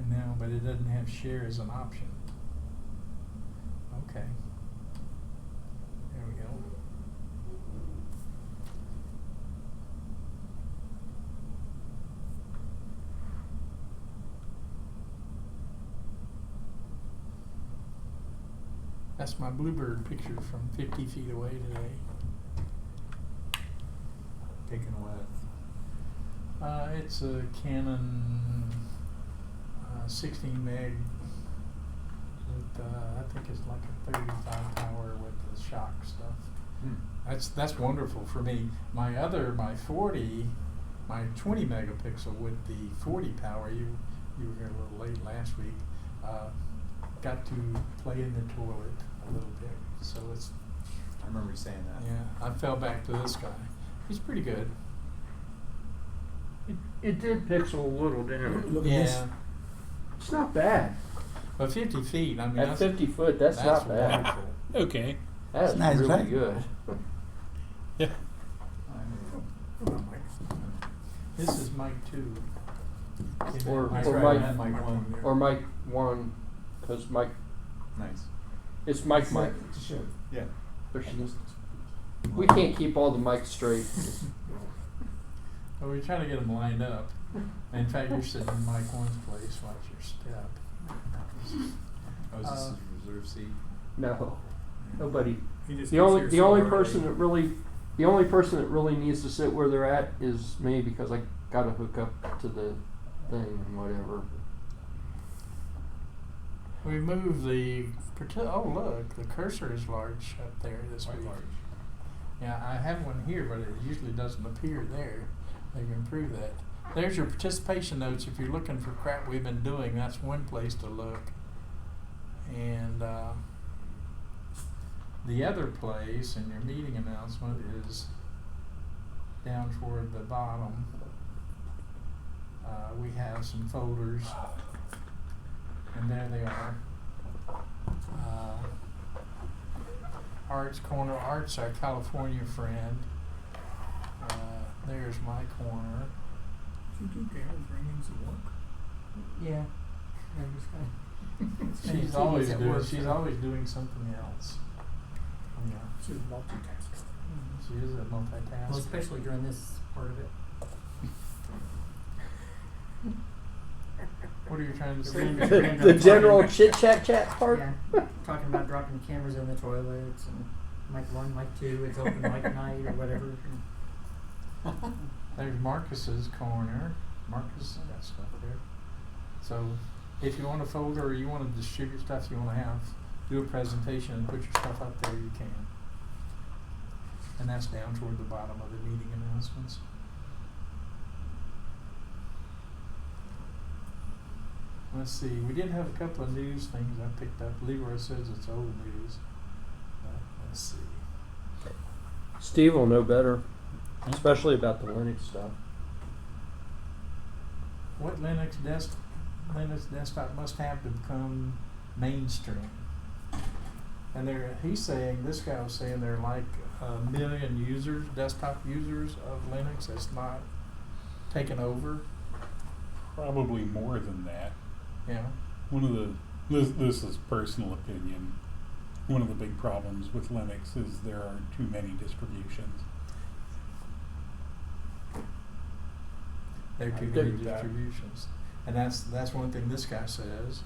No, but it doesn't have share as an option. Okay. There we go. That's my bluebird picture from 50 feet away today. Taken with. It's a Canon 16 meg. With, I think it's like a 35 tower with the shock stuff. That's wonderful for me. My 40, my 20 megapixel with the 40 power. You were here a little late last week. Got to play in the toilet a little bit, so it's. I remember you saying that. Yeah, I fell back to this guy. He's pretty good. It did pixel a little, didn't it? Look at this. It's not bad. But 50 feet, I mean, At 50 foot, that's not bad. wonderful. Okay. That's nice, really right? good. Yeah. This is Mike 2. Or That's or right, Mike and Mike 1. or Mike 1, because Mike, Nice. it's Mike. Yeah. There she is. We can't keep all the mics straight. Well, we're trying to get them lined up. In fact, you're sitting in Mike 1's place. Watch your step. Oh, is this a reserve seat? No, nobody. He just The gets only here the so only early. person that really needs to sit where they're at is me, because I got to hook up to the thing and whatever. We moved the. Oh, look, the cursor is large up there this Quite week. large. Yeah, I have one here, but it usually doesn't appear there. They can improve that. There's your participation notes. If you're looking for crap we've been doing, that's one place to look. And the other place in your meeting announcement is down toward the bottom. We have some folders, and there they are. Art's Corner. Art's our California friend. There's my corner. You do Gail's ringings at work? Yeah. She's always doing something else. Yeah. She's multitasking. She is a multitasker. Well, especially during this part of it. What are you trying to say? The general chit chat part. Yeah. Talking about dropping cameras in the toilets and mic 1, mic 2, it's open mic night or whatever. There's Marcus's corner. Marcus got stuff there. So if you want a folder or you want to distribute stuff you want to have, do a presentation and put your stuff up there, you can. And that's down toward the bottom of the meeting announcements. Let's see, we did have a couple of news things I picked up. Leroy says it's old news. Let's see. Steve will know better, especially about the Linux stuff. What Linux desktop must have to become mainstream? And he's saying, this guy was saying there are like 1 million users, desktop users of Linux that's not taken over. Probably more than that. Yeah. This is personal opinion. One of the big problems with Linux is there are too many distributions. There are too many distributions. And that's one thing this guy says.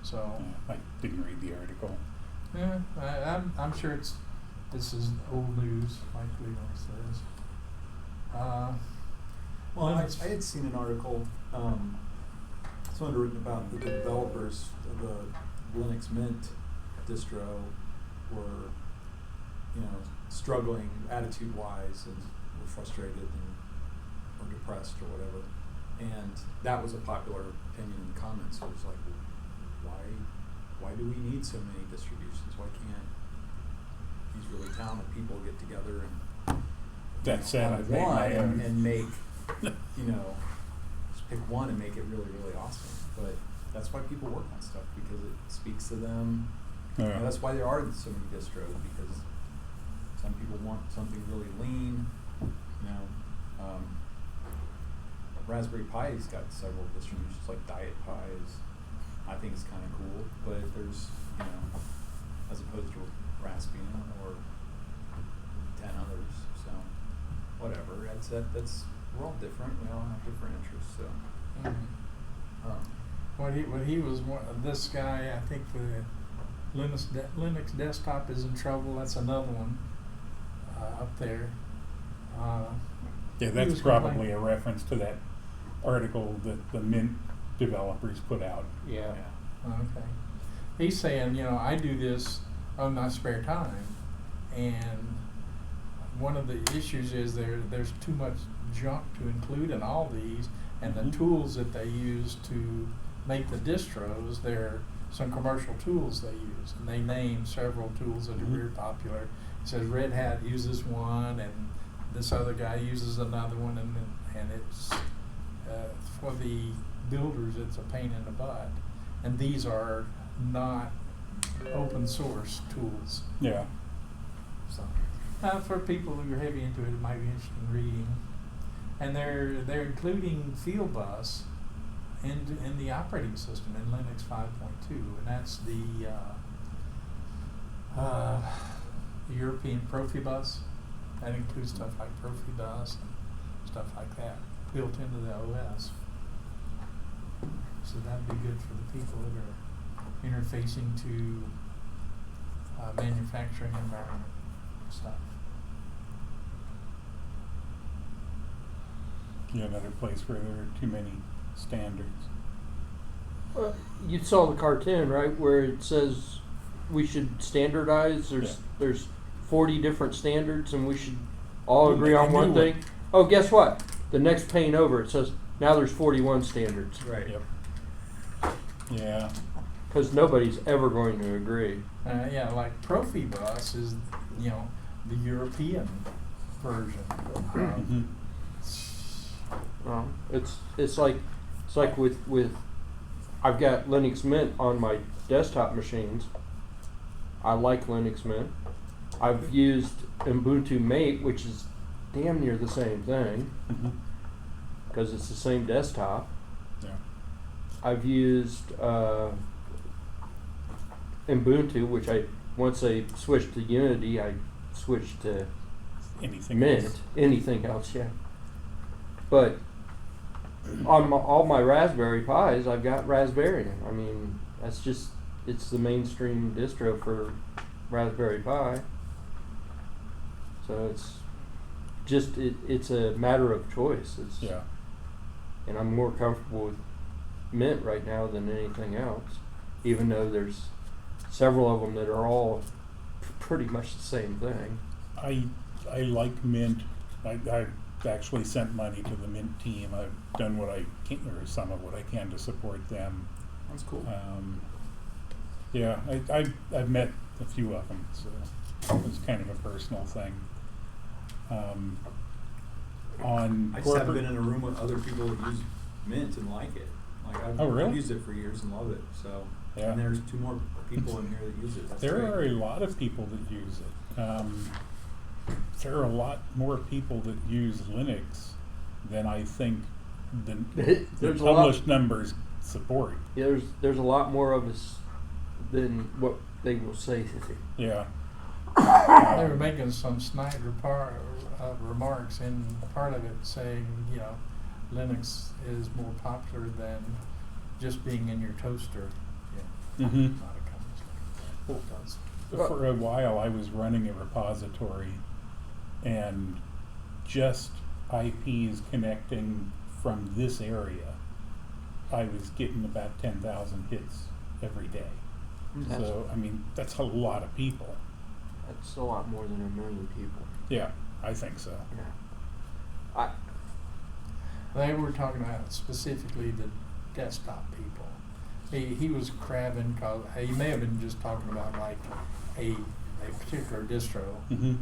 So I didn't read the article. yeah, I'm sure this is old news, like Leroy says. Well, I had seen an article, someone had written about the developers of the Linux Mint distro were, struggling attitude-wise and were frustrated or depressed or whatever. And that was a popular opinion in the comments. It was like, why do we need so many distributions? Why can't these really talented people get together and That said, have I've made one my own. and make, just pick one and make it really, really awesome. But that's why people work on stuff, because it speaks to them. That's why there are so many distros, because some people want something really lean, Raspberry Pi's got several distributions, like Diet Pies. I think it's kind of cool, but there's, you know, as opposed to Raspbian or 10 others, so whatever. That's we're all different. We all have different interests, so. What he was this guy, I think the Linux desktop is in trouble. That's another one up there. Yeah, he that's was probably complaining. a reference to that article that the Mint developers put out. Yeah. Okay. He's saying, you know, I do this on my spare time, and one of the issues is there's too much junk to include in all these, and Mhm. the tools that they use to make the distros, there are some commercial tools they use, and they name several tools that are Mhm. very popular. It says Red Hat uses one, and this other guy uses another one, and it's for the builders, it's a pain in the butt. And these are not open source tools. Yeah. So, for people who are heavy into it, it might be interesting reading. And they're including Fieldbus in the operating system in Linux 5.2, and that's the European Profibus. That includes stuff like Profibus and stuff like that built into the OS. So that'd be good for the people that are interfacing to manufacturing environment stuff. Yeah, another place where there are too many standards. You saw the cartoon, right, where it says we should standardize. Yeah. There's 40 different standards, and we should all We'll agree make a on one new one. thing. Oh, guess what? The next pane over, it says now there's 41 standards, Right. Yep. Yeah. because nobody's ever going to agree. Yeah, like Profibus is, you know, the European version. Mhm. Well, it's like with I've got Linux Mint on my desktop machines. I like Linux Mint. I've used Ubuntu Mate, which is damn near the same thing Mhm. because it's the same desktop. Yeah. I've used Ubuntu, which once I switched to Unity, I switched to Anything Mint. else? Anything else, yeah. But on all my Raspberry Pis, I've got Raspberry. I mean, it's the mainstream distro for Raspberry Pi. So it's a matter of choice. Yeah. And I'm more comfortable with Mint right now than anything else, even though there's several of them that are all pretty much the same thing. I like Mint. I've actually sent money to the Mint team. I've done what I can, or some of what I can, to support them. That's cool. Yeah, I've met a few of them, so it's kind of a personal thing. On I just haven't corporate, been in a room with other people that use Mint and like it. Like Oh, really? I've used it for years and love it. So, Yeah. and there's 2 more people in here that use it. That's there great. are a lot of people that use it. There are a lot more people that use Linux than I think the There's a lot- published numbers support. Yeah, there's a lot more of us than what they will say. Yeah. They were making some snide remarks in part of it saying, you know, Linux is more popular than just being in your toaster. Yeah. Mm-hmm. Not a company Well, that does. For a while, I was running a repository, and just IPs connecting from this area, I was getting about 10,000 hits every day. That's- So, I mean, that's a lot of people. That's a lot more than 1 million people. Yeah, I think so. Yeah. They were talking about specifically the desktop people. He was crabbing because he may have been just talking about like a particular distro, Mm-hmm.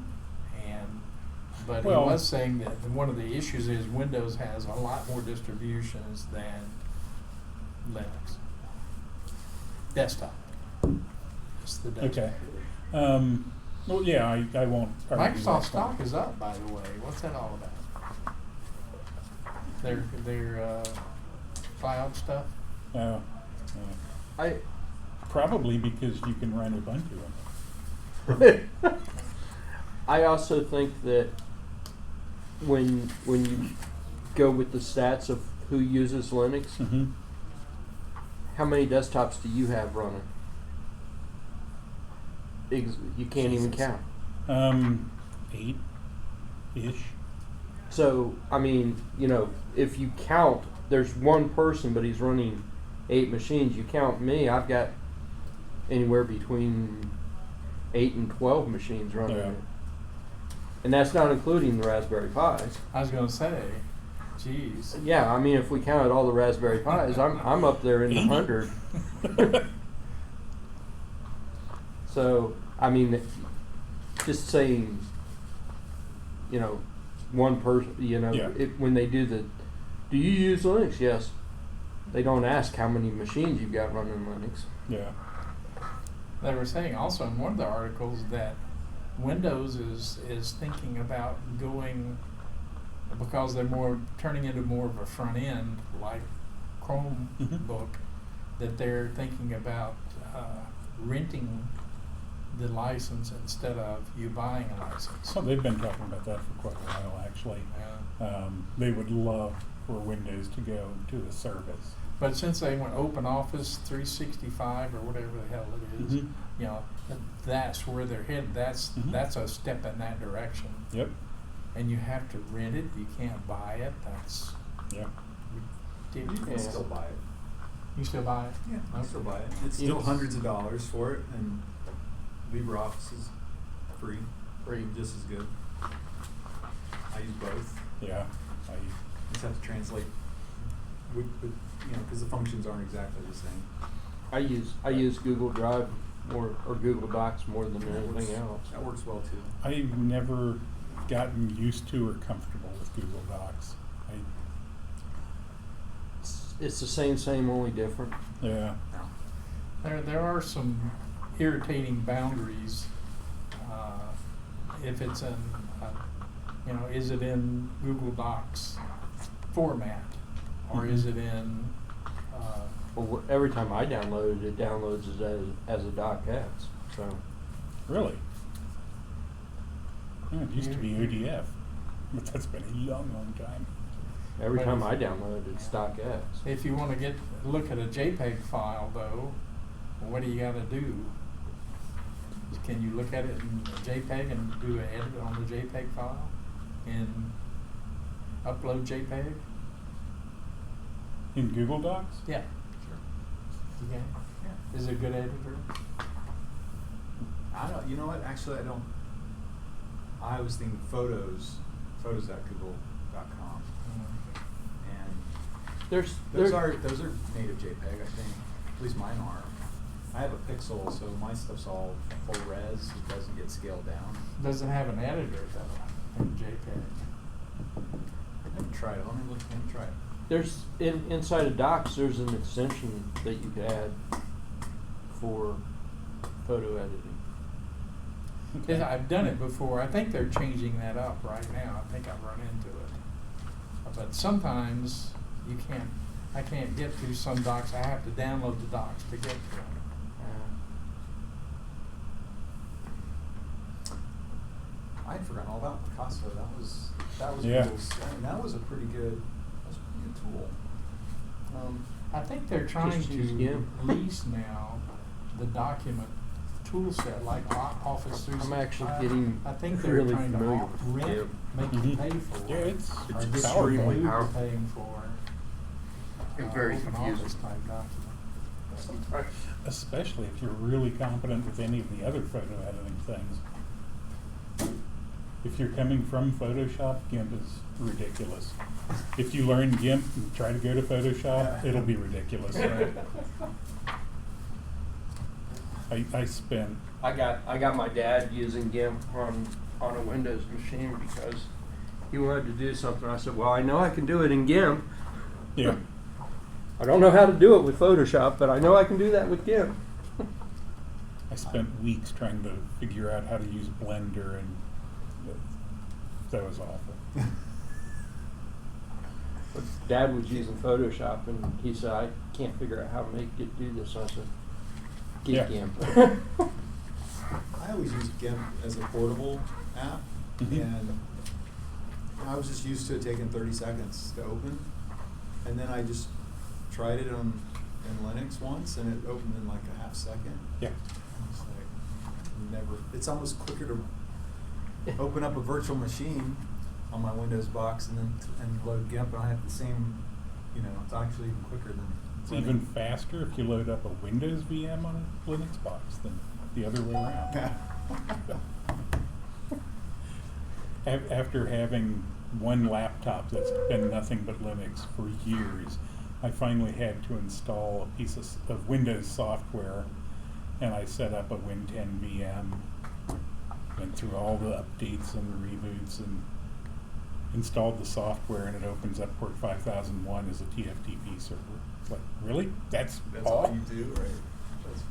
but Well- he was saying that one of the issues is Windows has a lot more distributions than Linux. Desktop. It's the desktop. Okay. Well, yeah, I won't argue Microsoft that stock point. is up, by the way. What's that all about? their cloud stuff. Yeah. I Probably because you can run Ubuntu on it. I also think that when you go with the stats of who uses Linux, Mm-hmm. how many desktops do you have running? You can't even Jesus. count. 8-ish. So, I mean, if you count, there's one person, but he's running 8 machines. You count me, I've got anywhere between 8 and 12 machines running Yeah. it. And that's not including the Raspberry Pis. I was gonna say, geez. Yeah, I mean, if we counted all the Raspberry Pis, I'm up there in the 80? 100. So, I mean, just saying, one person, Yeah. when they do do you use Linux? Yes. They don't ask how many machines you've got running Linux. Yeah. They were saying also in one of the articles that Windows is thinking about going, because they're turning into more of a front end like Chromebook, that they're thinking about renting the license instead of you buying a license. So they've been talking about that for quite a while, actually. They would love for Windows to go to a service. But since they went Open Office 365 or whatever the hell it is, Mhm. that's where they're headed. That's a step in that direction. Yep. And you have to rent it. You can't buy it. That's Yep. You ridiculous. can still buy it. You still buy it? Yeah, I Okay. still buy it. It's still hundreds of dollars for it, and LibreOffice is free, just as good. I use both. Yeah. I just have to translate, because the functions aren't exactly the same. I use Google Drive or Google Docs more than anything else. That works well too. I've never gotten used to or comfortable with Google Docs. It's the same, only different. Yeah. There are some irritating boundaries. If it's in, is it in Google Docs format, or is it in? Well, every time I download it downloads as a docx. So Really? Yeah, it used to be ODF, but that's been a long time. every But time if- I download it, it's docx. If you want to look at a JPEG file, though, what do you got to do? Can you look at it in JPEG and do an edit on the JPEG file and upload JPEG? In Google Docs? Yeah. Sure. You can. Yeah. Is it a good editor? I don't. You know what? Actually, I don't. I was thinking photos at google.com, and Those those are native JPEG. I think. At least mine are. I have a Pixel, so my stuff's all full res. It doesn't get scaled down. Does it have an editor though in JPEG? I haven't tried it. Let me try it. There's inside of Docs. There's an extension that you could add for photo editing. Yeah, I've done it before. I think they're changing that up right now. I think I've run into it. But sometimes you can't. I can't get to some docs. I have to download the docs to get to them. I had forgotten all about Picasso. That was Yeah. Google's, that was a pretty good tool. I think they're trying Just use to GIMP. lease now the document tool set like Office 365. I'm actually getting I think they're really trying familiar to with rent, GIMP. make you Mhm. pay for it. Yeah, it's or It's just extremely include the powerful. paying for And very open confusing. office type document. especially if you're really competent with any of the other photo editing things. If you're coming from Photoshop, GIMP is ridiculous. If you learn GIMP and try to go to Photoshop, it'll be ridiculous. I spent, I got my dad using GIMP on a Windows machine because he wanted to do something. I said, well, I know I can do it in GIMP. yeah, I don't know how to do it with Photoshop, but I know I can do that with GIMP. I spent weeks trying to figure out how to use Blender, and that was awful. Dad was using Photoshop, and he said, I can't figure out how to make it do this. And I said, Yeah. get GIMP. I always use GIMP as a portable app, Mhm. and I was just used to it taking 30 seconds to open, and then I just tried it in Linux once, and it opened in like a half second. Yeah. It's like it's almost quicker to open up a virtual machine on my Windows box and load GIMP, and I have the same, it's actually even quicker than. It's even faster if you load up a Windows VM on a Linux box than the other way around. After having one laptop that's been nothing but Linux for years, I finally had to install a piece of Windows software, and I set up a Win10 VM, went through all the updates and the reboots, and installed the software, and it opens up port 5001 as a TFTP server. Like, really? That's all you do, right? That's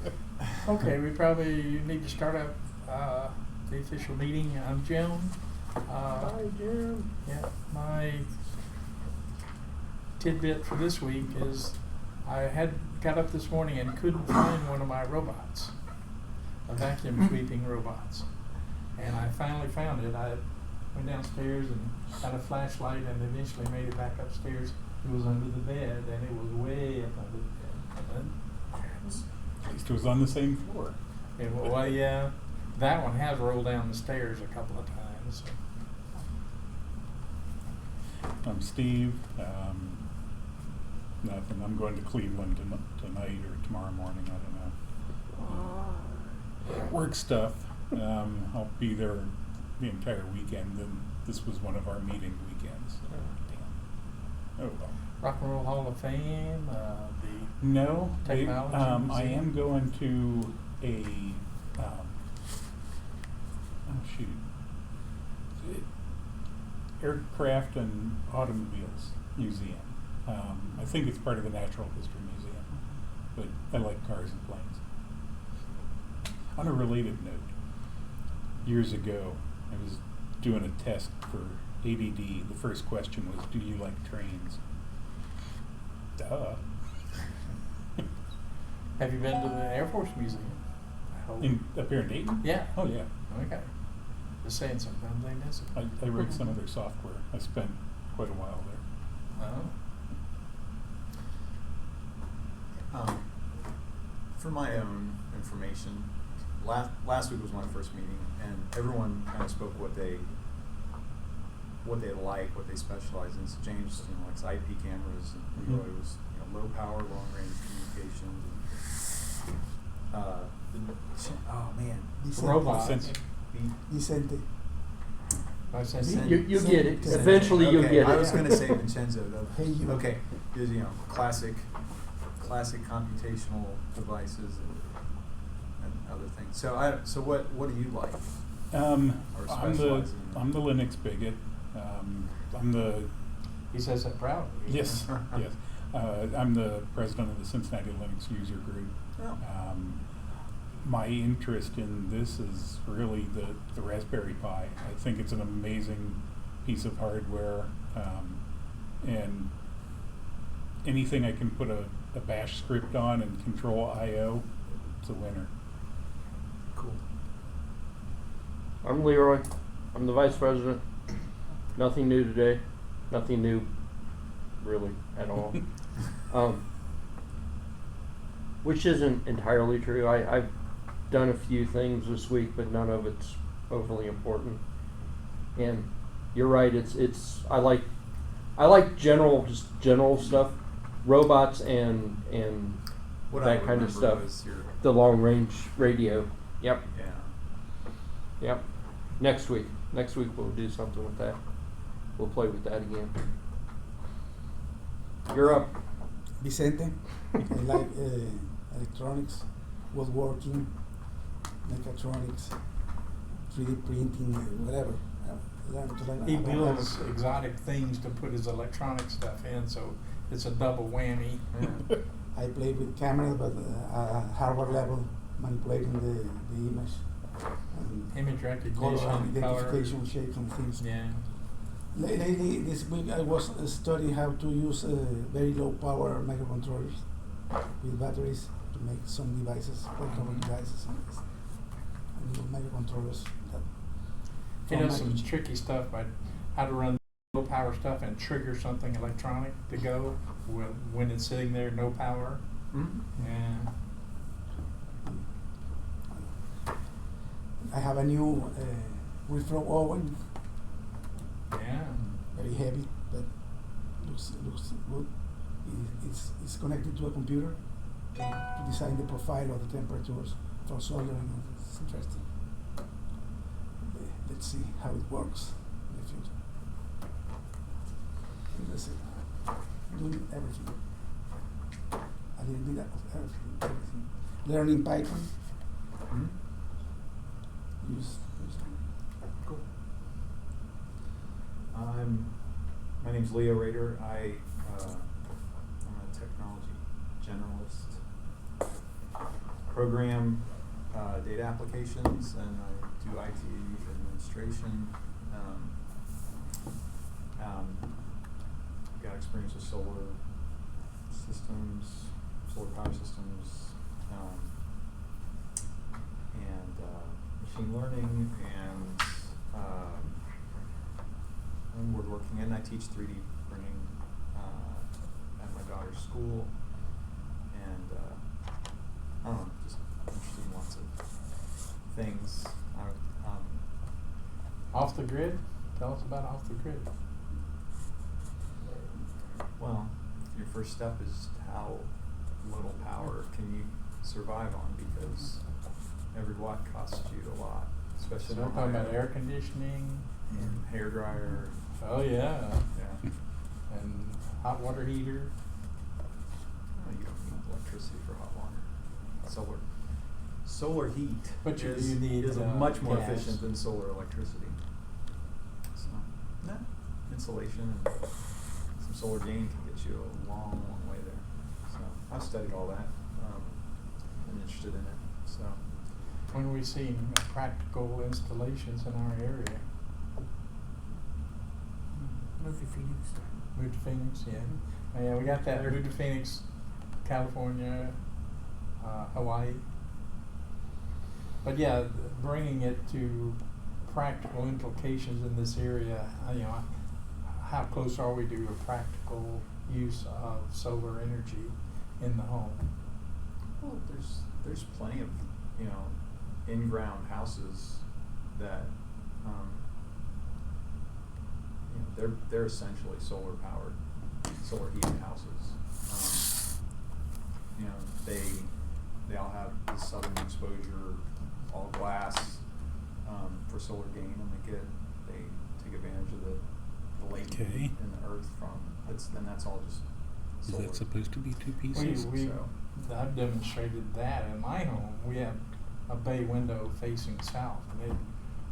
funny. Okay, we probably need to start up the official meeting. I'm Jim. Hi, Jim. Yeah, my tidbit for this week is I got up this morning and couldn't find one of my robots, a vacuum sweeping robots. And I finally found it. I went downstairs and got a flashlight and eventually made it back upstairs. It was under the bed, and it was way up under the bed. And At least it was on the same floor. well, yeah, that one has rolled down the stairs a couple of times. I'm Steve. Nothing. I'm going to Cleveland tonight or tomorrow morning. I don't know. Work stuff. I'll be there the entire weekend. And this was one of our meeting weekends. Damn. Oh well. Rock and Roll Hall of Fame, No. Technology I Museum? am going to a. Aircraft and Automobiles Museum. I think it's part of the Natural History Museum, but I like cars and planes. On a related note, years ago, I was doing a test for ADD. The first question was, do you like trains? Duh. Have you been to the Air Force Museum? I hope. Up here in Dayton? Yeah. Oh, yeah. Okay. Just saying sometimes they miss it. I wrote some of their software. I spent quite a while there. Oh. For my own information, last week was my first meeting, and everyone kind of spoke what they like, what they specialize in. So James, likes IP cameras, and Leroy was low power, long range communication. Oh man, Robots. Vicente. You get it. Eventually you'll Okay, get it. I was going to say Vincenzo though. Hey, you. Okay, there's classic computational devices and other things. So what do you like? I'm specialize in? the Linux bigot. I'm the He says that proudly. yes. I'm the president of the Cincinnati Linux User Group. Oh. My interest in this is really the Raspberry Pi. I think it's an amazing piece of hardware, and anything I can put a bash script on and control I/O, it's a winner. Cool. I'm Leroy. I'm the vice president. Nothing new today. Nothing new, really, at all. Which isn't entirely true. I've done a few things this week, but none of it's overly important. And you're right. It's I like general stuff, robots and What that I kind of remember stuff. was your The long range radio. Yep. yeah. Yep. Next week we'll do something with that. We'll play with that again. You're up. Vicente. I like electronics, woodworking, mechatronics, 3D printing, whatever. He builds exotic things to put his electronic stuff in, so it's a double whammy. I play with cameras, but hardware level, manipulating the image. And Image color recognition, color. identification, shapes and things. Yeah. Lately, this week I was studying how to use very low power microcontrollers with batteries to make some devices, portable devices, and new microcontrollers. That He from does some microchip. tricky stuff, like how to run low power stuff and trigger something electronic to go when it's sitting there, no power. And I have a new reflow oven, yeah, very heavy, but looks good. It's connected to a computer to design the profile of the temperatures for soldering. It's interesting. Let's see how it works in the future. And that's it. Doing everything. A little bit of everything. Learning Python. Use Cool. My name's Leo Rader. I'm a technology generalist. Program data applications, and I do IT administration. Got experience with solar systems, solar power systems, and machine learning, and I'm woodworking, and I teach 3D printing at my daughter's school, and I don't know, just interested in lots of things. off the grid. Tell us about off the grid. Well, your first step is how little power can you survive on, because every watt costs you a lot, So especially we're on talking about higher- air conditioning. and hair dryer. Oh yeah, Yeah. and hot water heater. Well, you don't need electricity for hot water. Solar heat But you is, need, is much more gas. efficient than solar electricity. So, no, insulation and some solar gain can get you a long, long way there. So I've studied all that. I'm interested in it. So When we see practical installations in our area. Move to Phoenix. Moved to Phoenix, yeah. Oh, yeah, we got that. Moved to Phoenix, California, Hawaii. But yeah, bringing it to practical implications in this area, how close are we to a practical use of solar energy in the home? well, there's plenty of in-ground houses that they're essentially solar powered, solar heated houses. They all have the southern exposure, all glass, for solar gain, and they take advantage of the latent Okay. heat in the earth from that's all just Is solar. that supposed to be two pieces? I've demonstrated that in my home. We have a bay window facing south, and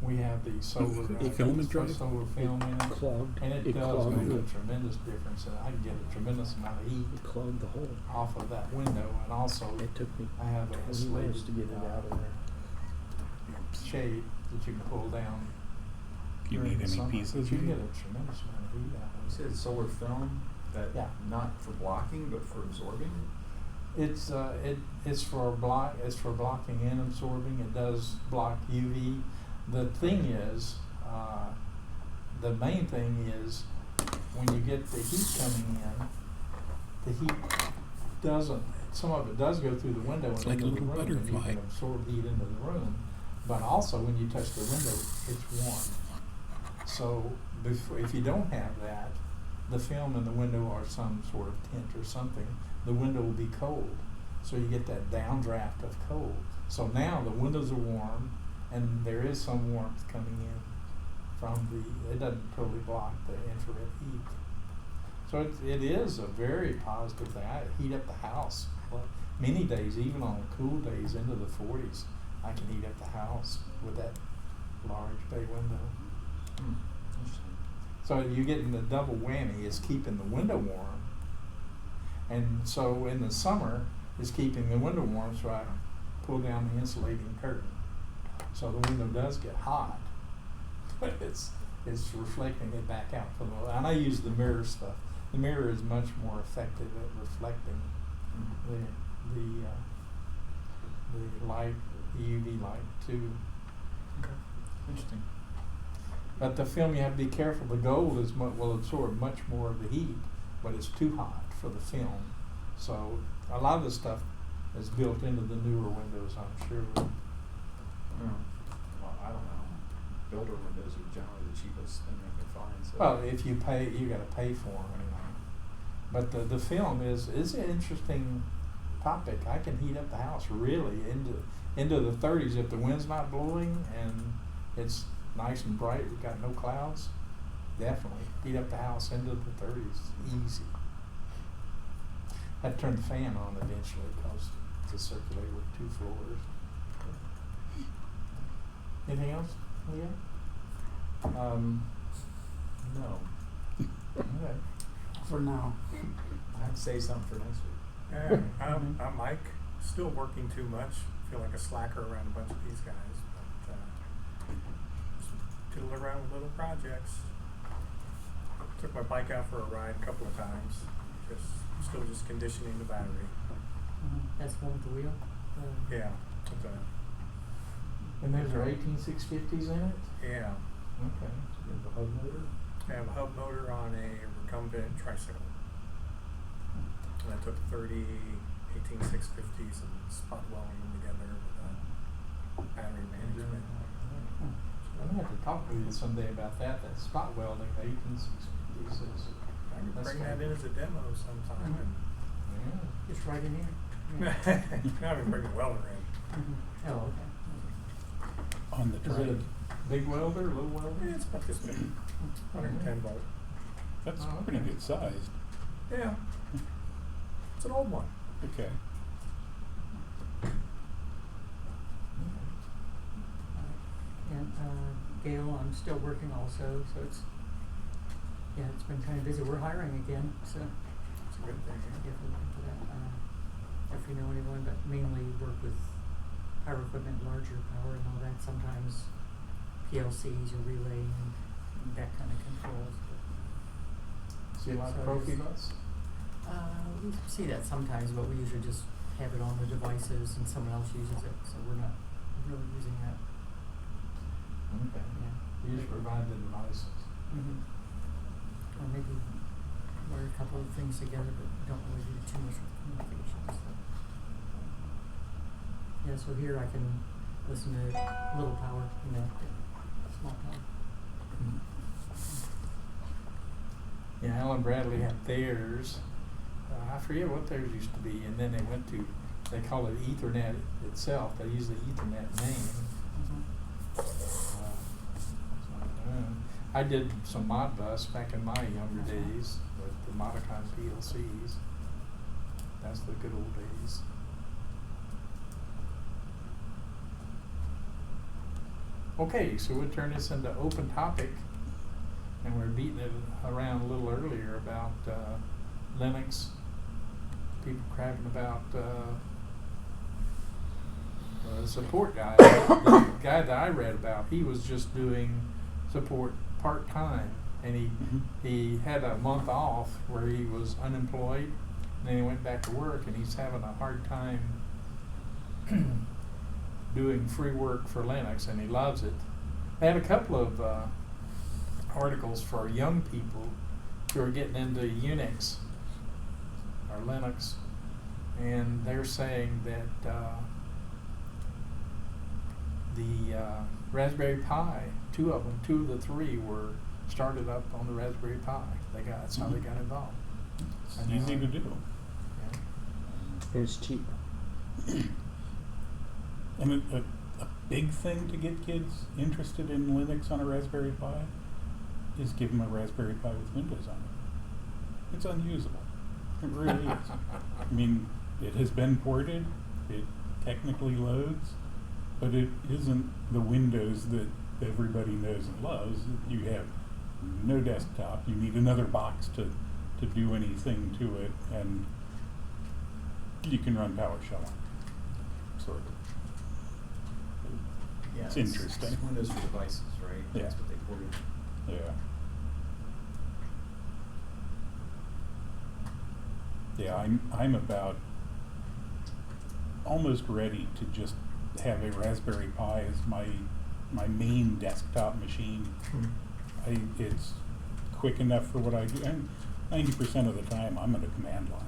we have the solar Filament drive? solar film in it, Clogged. and it It does clogged make a the- tremendous difference. And I can get a tremendous amount of heat It clogged the hole. off of that window, and also It took me I have a 20 insulated minutes to get it out of there. shade that you can pull down. If you during need the any summer, pieces, but you can you- get a tremendous amount of heat out You of said it. solar film that Yeah. not for blocking but for absorbing. It's for blocking and absorbing. It does block UV. The thing is, the main thing is when you get the heat coming in, the heat doesn't. Some of it does go through the window and like a into the little room, and you butterfly. can absorb heat into the room. But also, when you touch the window, it's warm. So if you don't have that, the film in the window or some sort of tint or something, the window will be cold. So you get that downdraft of cold. So now the windows are warm, and there is some warmth coming in from it doesn't totally block the infrared heat. So it is a very positive thing. I heat up the house. Many days, even on cool days into the 40s, I can heat up the house with that large bay window. Interesting. So you're getting the double whammy is keeping the window warm. And so in the summer is keeping the window warm, so I pull down the insulating curtain. So the window does get hot, but it's reflecting it back out for the, and I use the mirror stuff. The mirror is much more effective at reflecting the light, the UV light too. Okay. Interesting. But the film, you have to be careful. The gold is will absorb much more of the heat, but it's too hot for the film. So a lot of the stuff is built into the newer windows, I'm sure. Well, I don't know. Builder windows are generally the cheapest thing they can find. So. Well, if you pay, you got to pay for them, you know. But the film is an interesting topic. I can heat up the house really into the 30s if the wind's not blowing and it's nice and bright. We've got no clouds. Definitely heat up the house into the 30s. Easy. I'd turn the fan on eventually because to circulate with 2 floors. Anything else, Leah? No. Okay. For now. I'd say something for next week. I'm Mike, still working too much, feel like a slacker around a bunch of these guys, but just tooling around with little projects. Took my bike out for a ride a couple of times, still just conditioning the battery. That's one with the wheel. Yeah, but, And those are 18650s in it? yeah. Okay. You have a hub motor? I have a hub motor on a recumbent tricycle. And I took 30 18650s and spot welding them together with battery management. I'm gonna have to talk to you someday about that spot welding, the 18650s is. I can That's bring that in as a demo sometime. Yeah. Just right in here. And now I can bring a welder in. Oh, okay. On the Is it trike. a big welder, little welder? Yeah, it's about this big, 110 volt. That's Oh, pretty okay. good sized. Yeah, it's an old one. Okay. And Gail, I'm still working also, so it's been kind of busy. We're hiring again, so It's a good thing. if we're looking for that, if you know anyone, but mainly work with power equipment, larger power and all that. Sometimes PLCs or relay and that kind of controls. See a lot of So Profibus? We see that sometimes, but we usually just have it on the devices and someone else uses it, so we're not really using that. Okay. Yeah. You just provide the devices. Or maybe wire a couple of things together, but don't really do too much with communications. So. Yeah, so here I can listen to little power, small power. Yeah, Alan Bradley had theirs. I forget what theirs used to be, and then they call it Ethernet itself. They use the Ethernet name. I did some Modbus back in my younger days with the Modicon PLCs. That's the good old days. Okay, so we'll turn this into open topic, and we're beating it around a little earlier about Linux. People crapping about the support guy. The guy that I read about, he was just doing support part-time, and he had a month off where he was unemployed, and then he went back to work, and he's having a hard time doing free work for Linux, and he loves it. They had a couple of articles for young people who are getting into Unix or Linux, and they're saying that the Raspberry Pi, two of the three were started up on the Raspberry Pi. That's how they got involved. It's And easy to do. Yeah. And it's cheap. And a big thing to get kids interested in Linux on a Raspberry Pi is give them a Raspberry Pi with Windows on it. It's unusable. It really is. I mean, it has been ported. It technically loads, but it isn't the Windows that everybody knows and loves. You have no desktop. You need another box to do anything to it, and you can run PowerShell on it, sort of. Yeah, It's interesting. It's Windows for devices, right? Yeah. That's what they ported Yeah. Yeah, I'm about almost ready to just have a Raspberry Pi as my main desktop machine. It's quick enough for what I do, and 90% of the time I'm at a command line.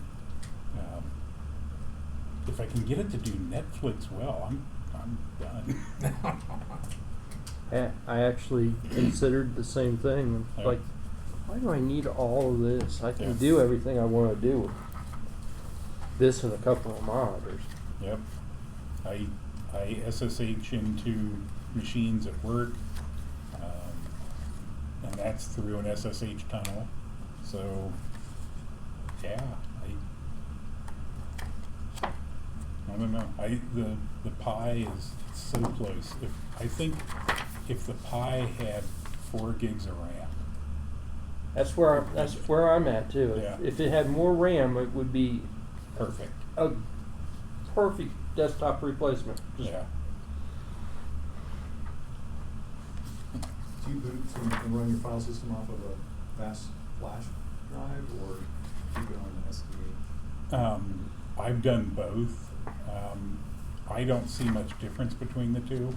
If I can get it to do Netflix well, I'm done. Yeah, I actually considered the same thing. Yeah. Like, why do I need all of this? I can Yeah. do everything I want to do with this and a couple of monitors. Yep. I SSH into machines at work, and that's through an SSH tunnel. So, yeah, I don't know. The Pi is so close. I think if the Pi had 4 gigs of RAM. That's where I'm at too. Yeah. If it had more RAM, it would be Perfect. a perfect desktop replacement. Just Yeah. Do you boot from and run your file system off of a fast flash drive, or keep it on the SDH? I've done both. I don't see much difference between the two,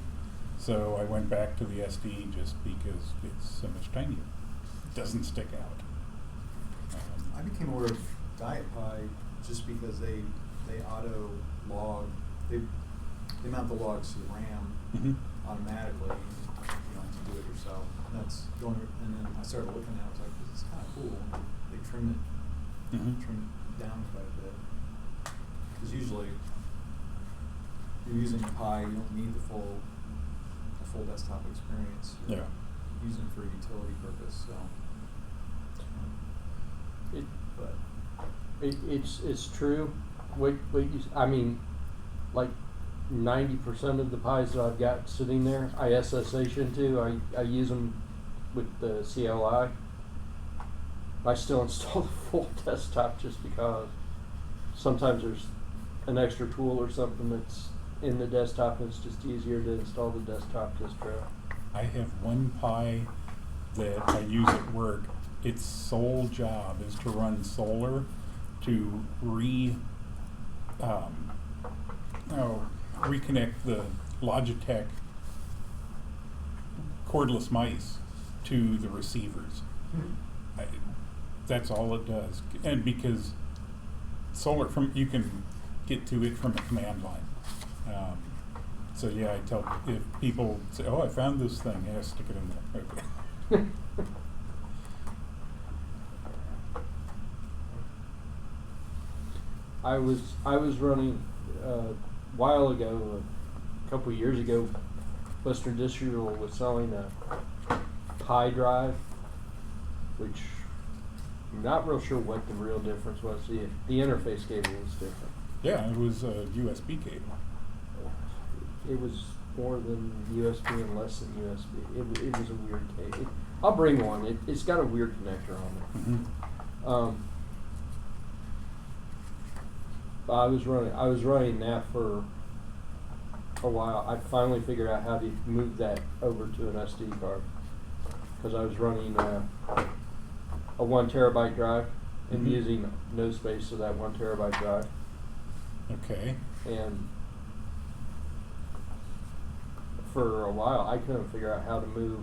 so I went back to the SD just because it's so much tinier. It doesn't stick out. I became aware of DietPi just because they auto log, they mount the logs to the RAM Mhm. automatically. You don't have to do it yourself. That's going, and then I started looking at it, I was like, this is kind of cool. They trim it down quite a bit. Because usually, you're using a Pi, you don't need the full desktop experience. You're Yeah. using it for a utility purpose, so. It, But it's true. I mean, like 90% of the Pis that I've got sitting there, I SSH into. I use them with the CLI. I still install the full desktop just because sometimes there's an extra tool or something that's in the desktop and it's just easier to install the desktop distro. I have one Pi that I use at work. Its sole job is to run Solar to reconnect the Logitech cordless mice to the receivers. That's all it does, and because Solar you can get to it from a command line. So yeah, I tell if people say, "Oh, I found this thing," yeah, stick it in there. Okay. I was running a while ago, a couple of years ago, Western Digital was selling a Pi drive, which I'm not real sure what the real difference was. The interface cable was different. Yeah, it was a USB cable. It was more than USB and less than USB. It was a weird cable. I'll bring one. It's got a weird connector on it. I was running that for a while. I finally figured out how to move that over to an SD card because I was running a 1 terabyte drive and using no space of that 1 terabyte drive. Okay. And for a while, I couldn't figure out how to move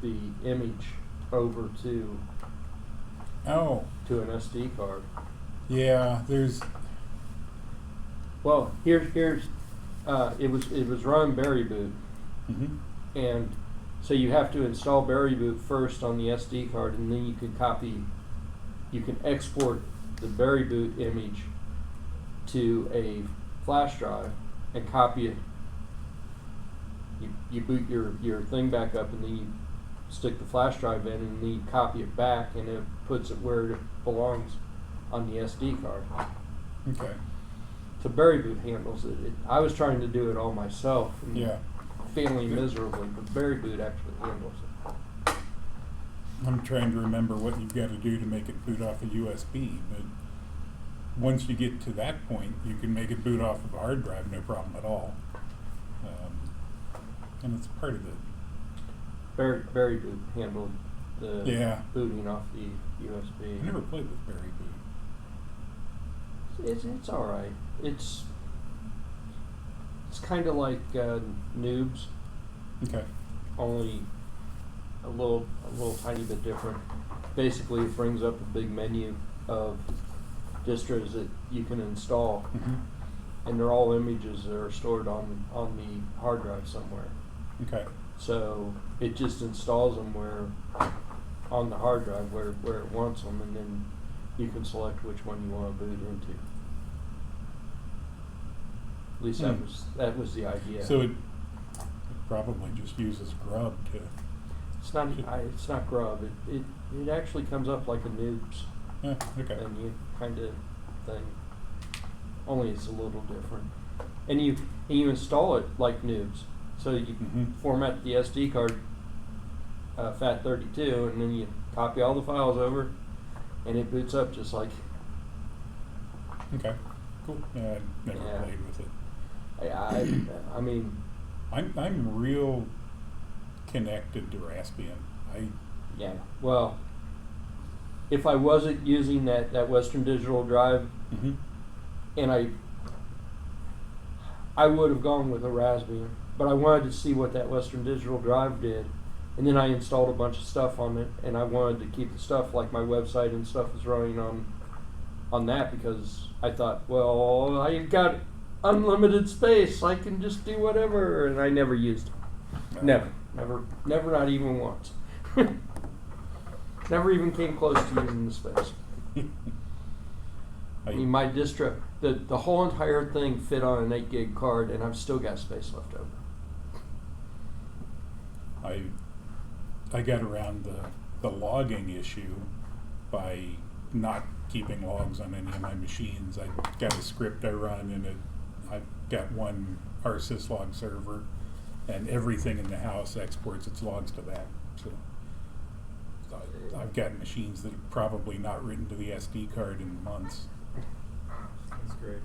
the image over to an SD card. Yeah, there's. Well, here's it was run Berry Boot, and so you have to install Berry Boot first on the SD card, and then you can export the Berry Boot image to a flash drive and copy it. You boot your thing back up, and then you stick the flash drive in, and then you copy it back, and it puts it where it belongs on the SD card. Okay. So Berry Boot handles it. I was trying to do it all myself, and Yeah. failing miserably, but Berry Boot actually handles it. I'm trying to remember what you've got to do to make it boot off a USB, but once you get to that point, you can make it boot off of a hard drive, no problem at all. And it's part of Barry Boot handled the Yeah. booting off the USB. I never played with Barry Boot. It's all right. It's kind of like Noobs, Okay. only a little tiny bit different. Basically, it brings up a big menu of distros that you can install, Mm-hmm. and they're all images that are stored on the hard drive somewhere. Okay. So it just installs them on the hard drive where it wants them, and then you can select which one you want to boot into. At least that was the idea. So it probably just uses Grub to. It's not Grub. It actually comes up like a Noobs Okay. menu kind of thing. Only it's a little different. And you install it like Noobs. So you Mhm. format the SD card FAT32, and then you copy all the files over, and it boots up just like. Okay. Cool. Yeah, I never Yeah. played with it. I mean, I'm real connected to Raspbian. yeah. Well, if I wasn't using that Western Digital drive, Mm-hmm. and I would have gone with a Raspbian, but I wanted to see what that Western Digital drive did, and then I installed a bunch of stuff on it, and I wanted to keep the stuff like my website and stuff is running on that, because I thought, well, I've got unlimited space, I can just do whatever, and I never used it. Never, not even once. Never even came close to using the space. I mean, my distro, the whole entire thing fit on an 8 gig card, and I've still got space left over. I got around the logging issue by not keeping logs on any of my machines. I got a script I run, and I've got one rsyslog server, and everything in the house exports its logs to that. So I've got machines that have probably not written to the SD card in months. That's great.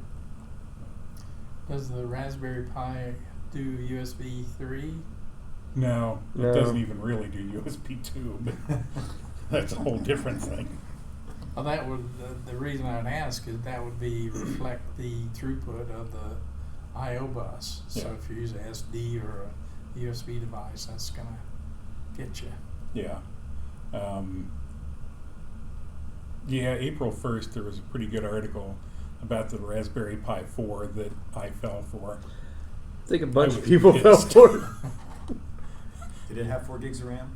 Does the Raspberry Pi do USB 3? No, it No. doesn't even really do USB 2, but that's a whole different thing. Well, that would the reason I'd ask is that would be reflect the throughput of the I/O bus. So Yeah. if you use a SD or a USB device, that's gonna get you. Yeah. Yeah, April 1st, there was a pretty good article about the Raspberry Pi 4 that I fell for. I think a bunch I of was people fell pissed. for it. Did it have 4 gigs of RAM?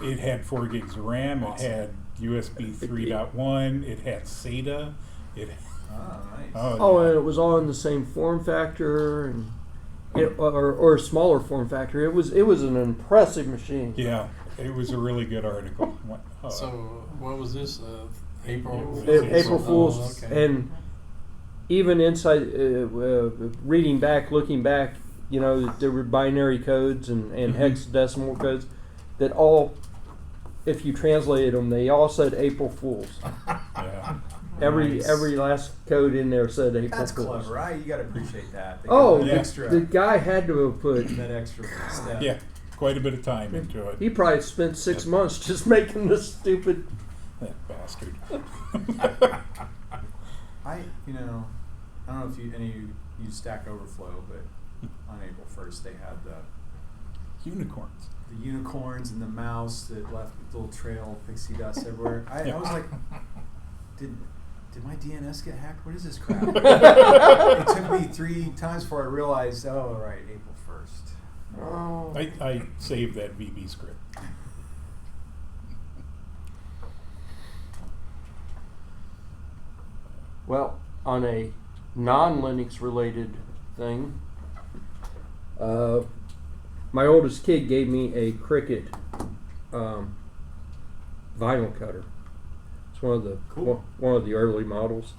It had 4 gigs of RAM, Awesome. it had USB 3.1, it had SATA, Ah, nice. Oh, and it was all in the same form factor, and or a smaller form factor. It was an impressive machine. yeah, it was a really good article. So what was this? April? April Fool's, okay. and even inside reading back, looking back, there were binary codes and hexadecimal codes that all, if you translated them, they all said April Fools. Yeah. Nice. Every last code in there said April That's Fools. clever, right? You got to appreciate that. They Oh, got that yeah. extra, the guy had to have put. that extra step. Yeah, quite a bit of time into it. He probably spent 6 months just making this stupid. That bastard. I don't know if any of you use Stack Overflow, but on April 1st they had the Unicorns. unicorns and the mouse that left a little trail of pixie dust everywhere. I was like, did my DNS get hacked? What is this crap? It took me 3 times before I realized, oh, right, April 1st. Oh. I saved that VB script. Well, on a non-Linux related thing, my oldest kid gave me a Cricut vinyl cutter. It's one of the Cool. one of the early models.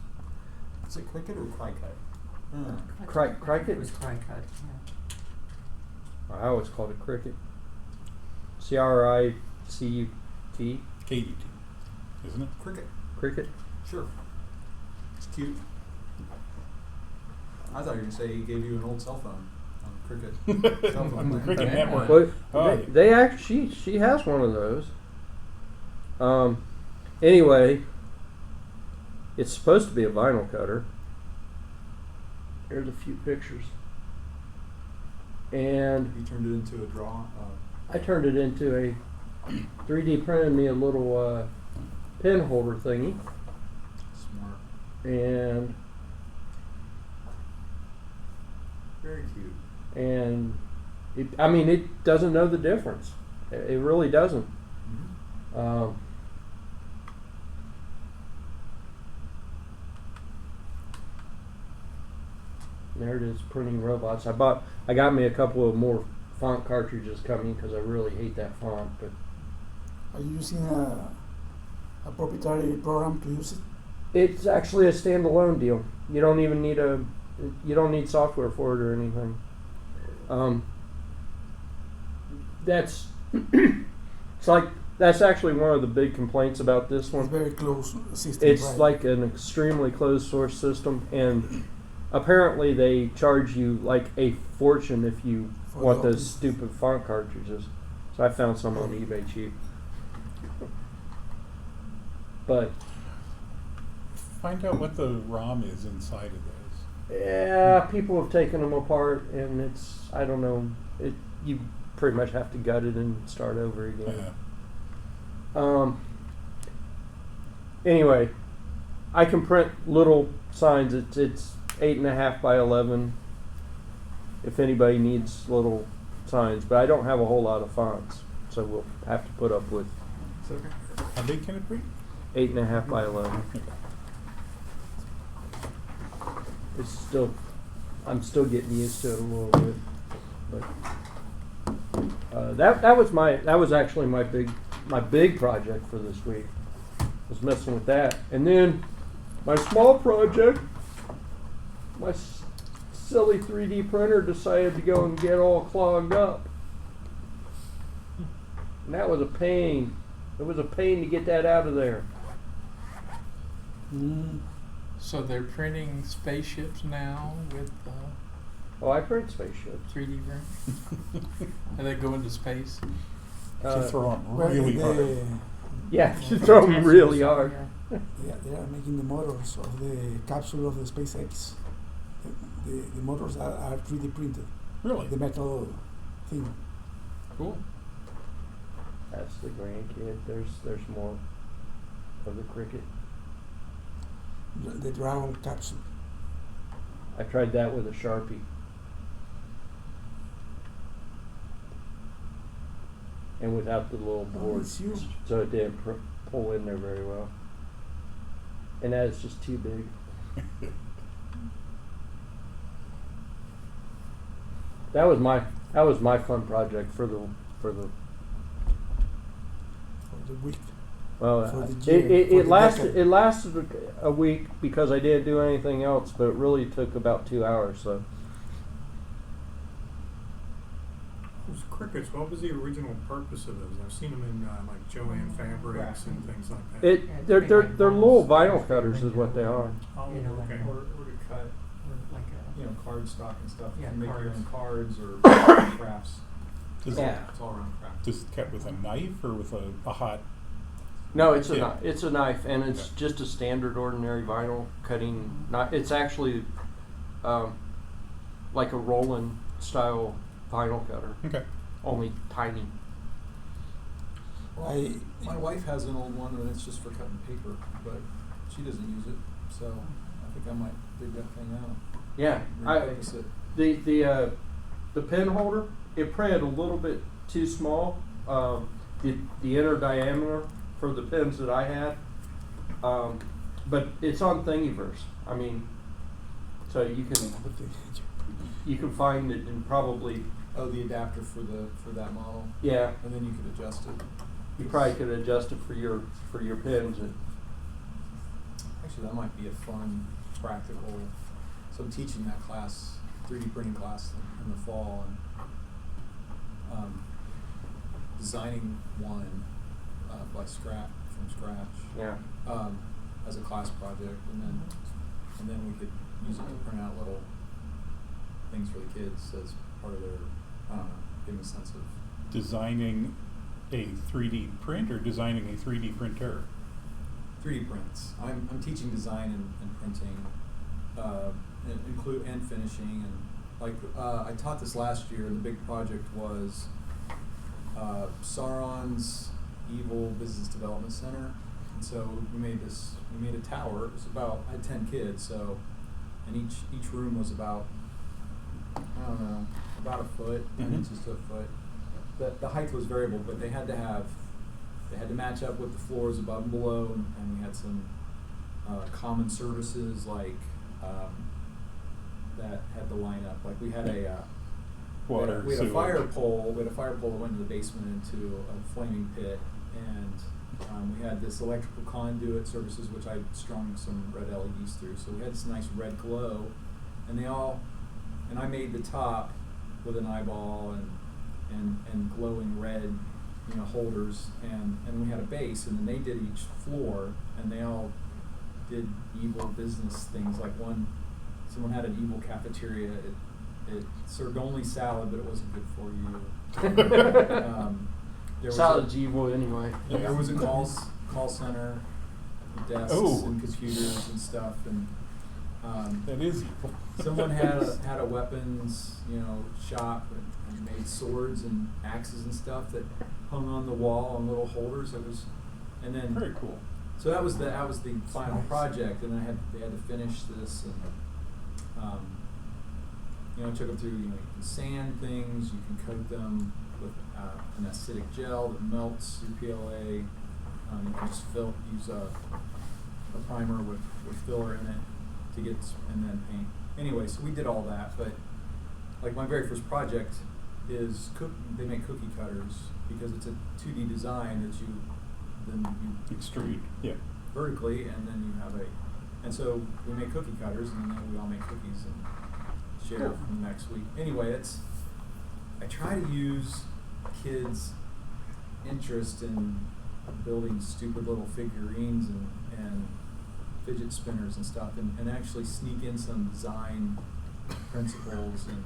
Is it Cricut or Cricut? Cricut? It was Cricut, yeah. I always called it Cricut. CRICUT. KUT, isn't it? Cricut. Cricut. Sure. It's cute. I thought you were going to say he gave you an old cell phone. on Cricket. Cell phone plan. Cricket Yeah. network. Well, Oh, they actually, she has one of those. Anyway, it's supposed to be a vinyl cutter. Here's a few pictures. And You turned it into a draw. I turned it into a 3D printed me a little pen holder thingy. Smart. And Very cute. I mean, it doesn't know the difference. It really doesn't. Mm-hmm. There it is, printing robots. I got me a couple of more font cartridges coming because I really hate that font. But Are you using a proprietary program to use it? it's actually a standalone deal. You don't even need you don't need software for it or anything. That's it's like that's actually one of the big complaints about this It's one. very close system. It's right? like an extremely closed source system, and apparently they charge you like a fortune if you For want the those options. stupid font cartridges. So I found some on eBay cheap. But find out what the ROM is inside of those. yeah, people have taken them apart, and I don't know. You pretty much have to gut it and start over again. Anyway, I can print little signs. It's 8.5 by 11. If anybody needs little signs, but I don't have a whole lot of fonts, so we'll have to put up with It's okay. How big can it be? 8.5 by 11. Okay. I'm still getting used to it a little bit, but that was actually my big project for this week. Was messing with that, and then my small project, my silly 3D printer decided to go and get all clogged up, and that was a pain. It was a pain to get that out of there. So they're printing spaceships now with Oh, I print spaceships. 3D print. And they go into space. To throw them Well, really hard. Yeah, to throw them really hard. They are making the motors of the capsule of the SpaceX. The motors are 3D printed. Really? The metal thing. Cool. That's the grandkid. There's more of the Cricket. The Dragon capsule. I tried that with a Sharpie. And without the little Oh, board, it's you. so it didn't pull in there very well. And that is just too big. That was my fun project for the For the week. well, For the year, for it the lasted decade. it lasted a week because I didn't do anything else, but it really took about 2 hours. So Those crickets, what was the original purpose of those? I've seen them in like Joanne Fabrics and things like that. they're little vinyl cutters is what they are. Oh, You know, okay. Or to cut, Or like a, card stock and stuff. Yeah, You can make your own cards. cards or crafts. Does, Yeah. It's all around crafts. does it cut with a knife or with a hot? No, it's a Yeah. it's a knife, and it's Okay. just a standard ordinary vinyl cutting knife. It's actually like a Roland style vinyl cutter, Okay. only tiny. My wife has an old one and it's just for cutting paper, but she doesn't use it, so I think I might dig that thing out. Yeah, Repurpose it. the pen holder, it printed a little bit too small. The inner diameter for the pens that I had, but it's on Thingiverse. I mean, so you can find it in probably Oh, the adapter for that model, yeah. and then you could adjust it. You probably could adjust it for your pens. Actually, that might be a fun, practical. So I'm teaching that class, 3D printing class in the fall, and designing one from scratch Yeah. as a class project, and then we could use it to print out little things for the kids as part of their, I don't know, give me a sense of Designing a 3D print or designing a 3D printer? 3D prints. I'm teaching design and printing, and finishing, and like I taught this last year. And the big project was Sauron's Evil Business Development Center, and so we made a tower. It was I had 10 kids, so, and each room was about, I don't know, about a foot, 10 Mhm. inches to a foot. The height was variable, but they had to match up with the floors above and below, and we had some common services like that had to line up. Like we had Water, we had a sewage. fire pole. We had a fire pole that went into the basement into a flaming pit, and we had this electrical conduit services which I strung some red LEDs through. So we had this nice red glow, and I made the top with an eyeball and glowing red, holders, and we had a base, and then they did each floor, and they all did evil business things. Like someone had an evil cafeteria. It served only salad, but it wasn't good for you. There was Salad's evil anyway. There was a call center, desks Oh. and computers and stuff, and That is evil. someone had a weapons, shop and made swords and axes and stuff that hung on the wall on little holders. And then Very cool. so that was the final Nice. project, and they had to finish this, and I took them through. You can sand things, you can coat them with an acidic gel that melts your PLA. You can just use a primer with filler in it to get, and then paint. Anyway, so we did all that, but like my very first project is they make cookie cutters because it's a 2D design that you Extrude. Yeah. vertically, and then you have and so we make cookie cutters, and then we all make cookies and share Cool. from the next week. Anyway, I try to use kids' interest in building stupid little figurines and fidget spinners and stuff, and actually sneak in some design principles and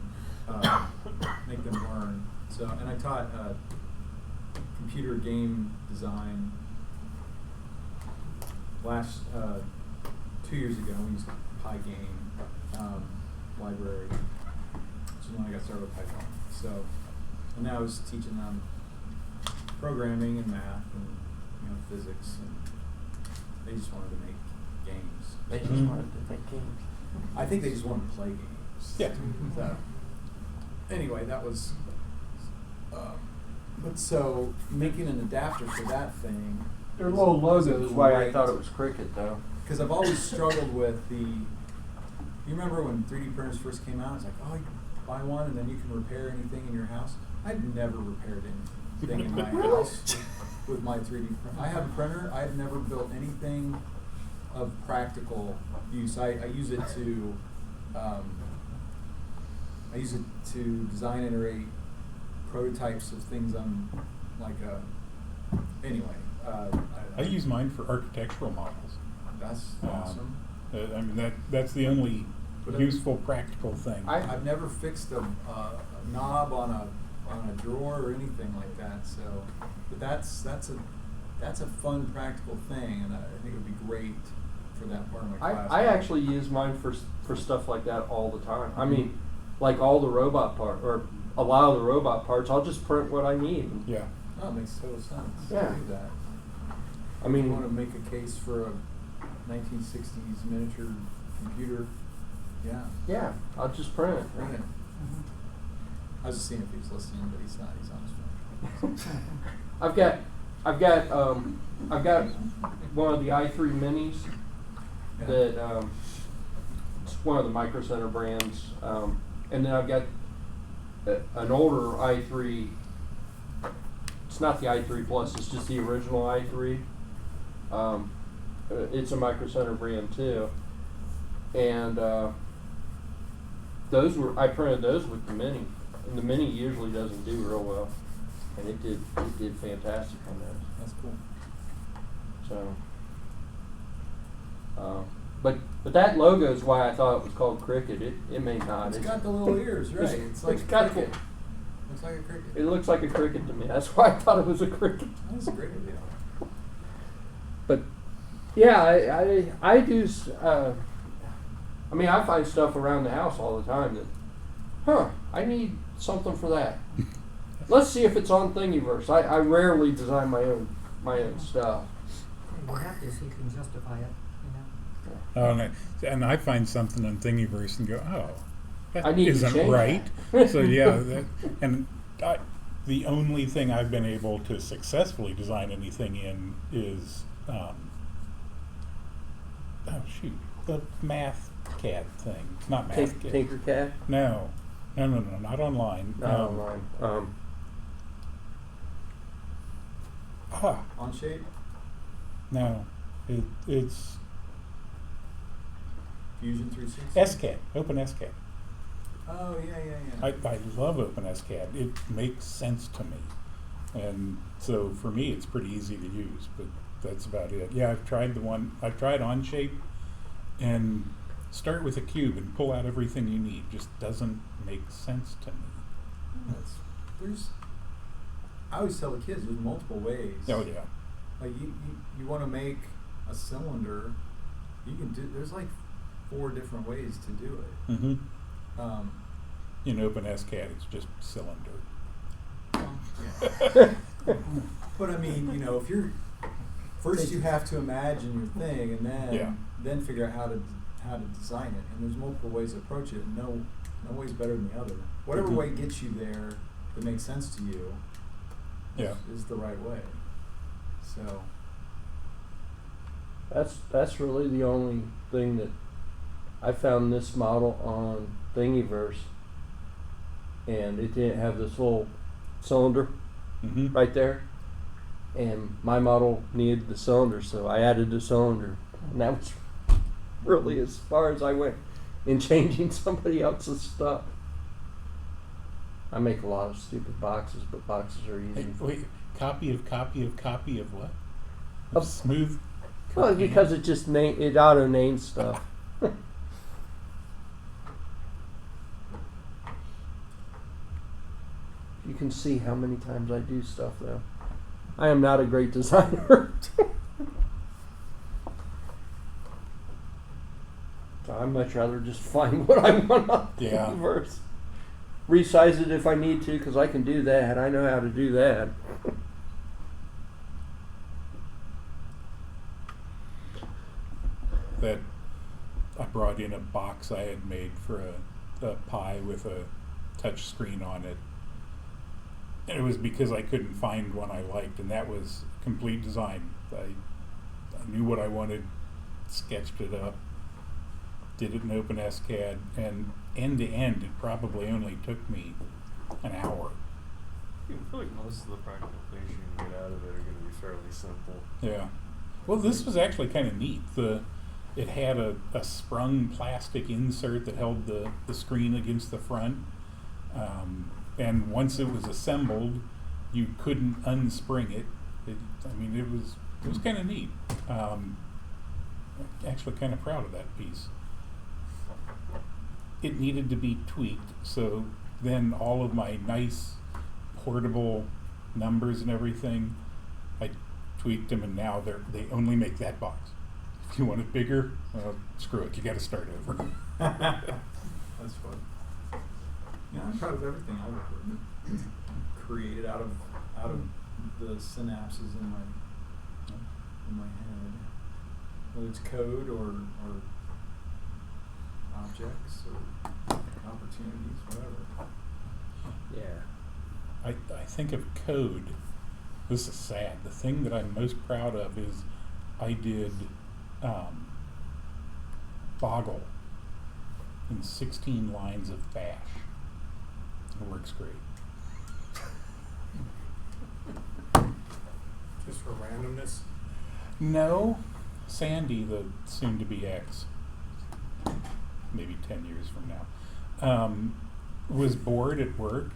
make them learn. So, and I taught computer game design last 2 years ago. We used Pygame library, which is when I got started with Python. So, and now I was teaching them programming and math and physics, and they just wanted to make games. They just wanted to make games. I think they just wanted to play games. Yeah. So, anyway, that was. But so making an adapter for that thing. Their little was logo is why I thought it was Cricket, though. Because I've always struggled with you remember when 3D printers first came out? It's like, oh, you can buy one and then you can repair anything in your house. I've never repaired anything in my house with my 3D printer. I have a printer. I've never built anything of practical use. I use it to design and iterate prototypes of things on anyway. I use mine for architectural models. That's awesome. I mean that's the only But useful practical thing. I've never fixed a knob on a drawer or anything like that. So, but that's a fun practical thing, and I think it would be great for that part of my class. I actually use mine for stuff like that all the time. I mean, like all the robot parts, or a lot of the robot parts, I'll just print what I need. Yeah. Oh, it makes total sense Yeah. to do that. I If mean, you want to make a case for a 1960s miniature computer, yeah, I'll just print it. bring it. I was just seeing if he was listening, but he's not. He's on his phone. I've got one of the i3 minis Yeah. that it's one of the Micro Center brands, and then I've got an older i3. It's not the i3 Plus; it's just the original i3. It's a Micro Center brand too, and I printed those with the Mini, and the Mini usually doesn't do real well, and it did fantastic on those. That's cool. So, But that logo is why I thought it was called Cricket. It may not. It's got the little ears, right? It's like it's a got cricket. Looks like a cricket. It looks like a cricket to me. That's why I thought it was a cricket. That's a great idea. But yeah, I do. I mean, I find stuff around the house all the time that, I need something for that. Let's see if it's on Thingiverse. I rarely design my own stuff. You have to, so you can justify it, you know. Oh, and I find something on Thingiverse and go, oh, that I need to isn't change right. that. So yeah, the only thing I've been able to successfully design anything in is, the math CAD thing. It's not math CAD. Tinkercad? No, not online. Not online. Onshape? No, it's Fusion 360? SCAD, Open SCAD. Oh, yeah. I love Open SCAD. It makes sense to me. And so for me, it's pretty easy to use, but that's about it. Yeah, I've tried Onshape, and start with a cube and pull out everything you need. Just doesn't make sense to me. I always tell the kids there's multiple ways. Oh yeah. Like you want to make a cylinder, you can do. There's like 4 different ways to do it. Mm-hmm. In Open SCAD, it's just cylinder. Yeah. But I mean, if you're first, you have to imagine your thing, and then figure out how to design it. And there's multiple ways to approach it. And no way's better than the other. Whatever way gets you there that makes sense to you. Is the right way. So That's really the only thing that I found this model on Thingiverse, and it didn't have this little cylinder right there, and my model needed the cylinder, so I added the cylinder, and that was really as far as I went in changing somebody else's stuff. I make a lot of stupid boxes, but boxes are easy. Hey, wait, copy of what? Of Smooth. Well, because it just it auto names stuff. You can see how many times I do stuff, though. I am not a great designer. So I'd much rather just find what I want on Thingiverse. Resize it if I need to, because I can do that. I know how to do that. That I brought in a box I had made for a Pi with a touch screen on it. And it was because I couldn't find one I liked, and that was complete design. I knew what I wanted, sketched it up, did it in Open SCAD, and end to end, it probably only took me an hour. I feel like most of the practical things you can get out of it are going to be fairly simple. Yeah. Well, this was actually kind of neat. It had a sprung plastic insert that held the screen against the front. And once it was assembled, you couldn't unspring it. It was kind of neat. Actually kind of proud of that piece. It needed to be tweaked, so then all of my nice portable numbers and everything, I tweaked them, and now they only make that box. If you want it bigger, screw it, you got to start over. That's fun. Yeah, I'm proud of everything I've created out of the synapses in my head, whether it's code or objects or opportunities, whatever. Yeah. I think of code. This is sad. The thing that I'm most proud of is I did Boggle in 16 lines of Bash. It works great. Just for randomness. No, Sandy, the soon-to-be ex, maybe 10 years from now, was bored at work,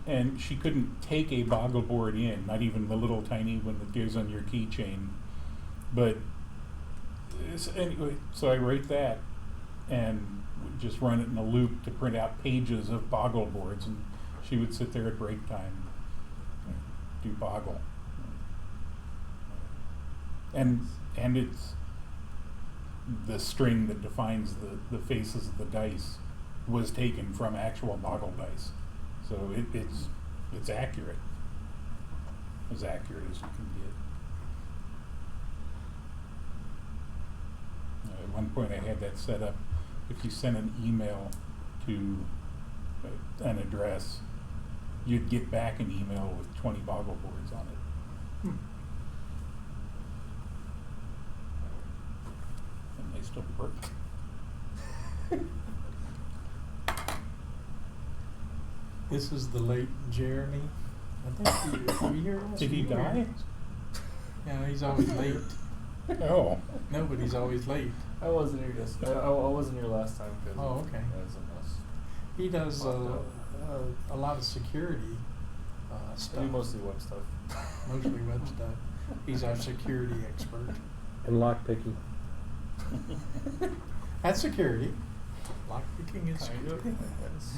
and she couldn't take a Boggle board in, not even the little tiny one that goes on your keychain. But Anyway, so I write that and would just run it in a loop to print out pages of boggle boards, and she would sit there at break time and do boggle. And it's the string that defines the faces of the dice was taken from actual boggle dice. So it's accurate. As accurate as you can get. At one point I had that set up. If you sent an email to an address, you'd get back an email with 20 boggle boards on it. And they still work. This is the late Jeremy. I think you here last Did he year. die? Yeah, he's always late. Oh. No, but he's always late. I wasn't here yesterday. I wasn't here last time because Oh, okay. it was a mess. He does Locked a lot of security I stuff. do mostly web stuff. Mostly web stuff. He's our security expert. And lockpicking. That's security. Lockpicking is Kind of. security. Yes.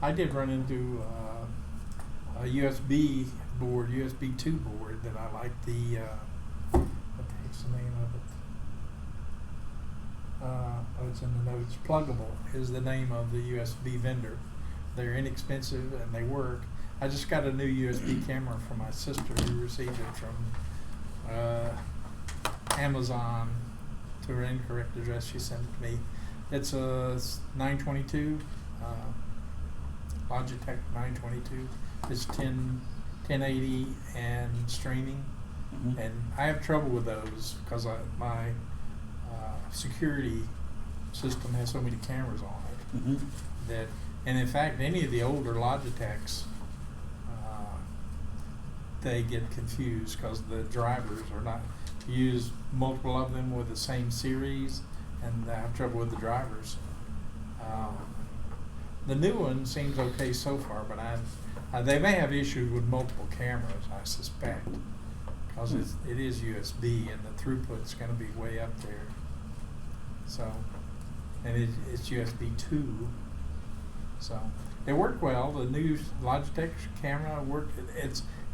I did run into a USB board, USB 2 board that I like. The what the heck's the name of it? Oh, it's in the notes. Pluggable is the name of the USB vendor. They're inexpensive and they work. I just got a new USB camera from my sister who received it from Amazon to her incorrect address. She sent it to me. It's a 922. Logitech 922. It's 1080 and streaming, and I have trouble with those because my security system has so many cameras on it that, and in fact, any of the older Logitechs, they get confused because the drivers are not. You use multiple of them with the same series, and I have trouble with the drivers. The new one seems okay so far, but they may have issues with multiple cameras, I suspect, because it is USB and the throughput's going to be way up there. So, and it's USB 2. So it worked well. The new Logitech camera worked.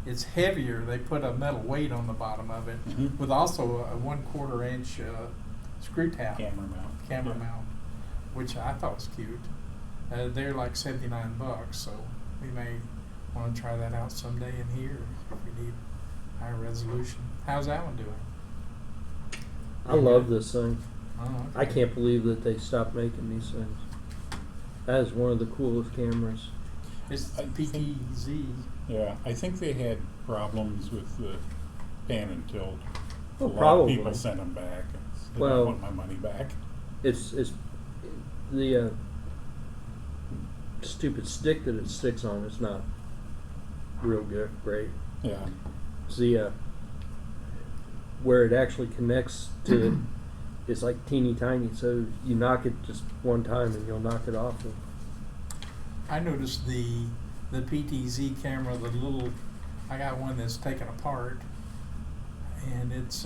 It's heavier. They put a metal weight on the bottom of it with also a 1/4 inch screw tab Camera mount. mount, which I thought was cute. They're like $79, so we may want to try that out someday in here if we need higher resolution. How's that one doing? I love this thing. Oh, okay. I can't believe that they stopped making these things. That is one of the coolest cameras. It's I think- PTZ. Yeah, I think they had problems with the pan and tilt. Well, A lot probably. of people sent them back. They Well- don't want my money back. It's the stupid stick that it sticks on is not real good, great. Yeah. It's the where it actually connects to it. It's like teeny tiny, so you knock it just one time and you'll knock it off. I noticed the PTZ camera, I got one that's taken apart, and it's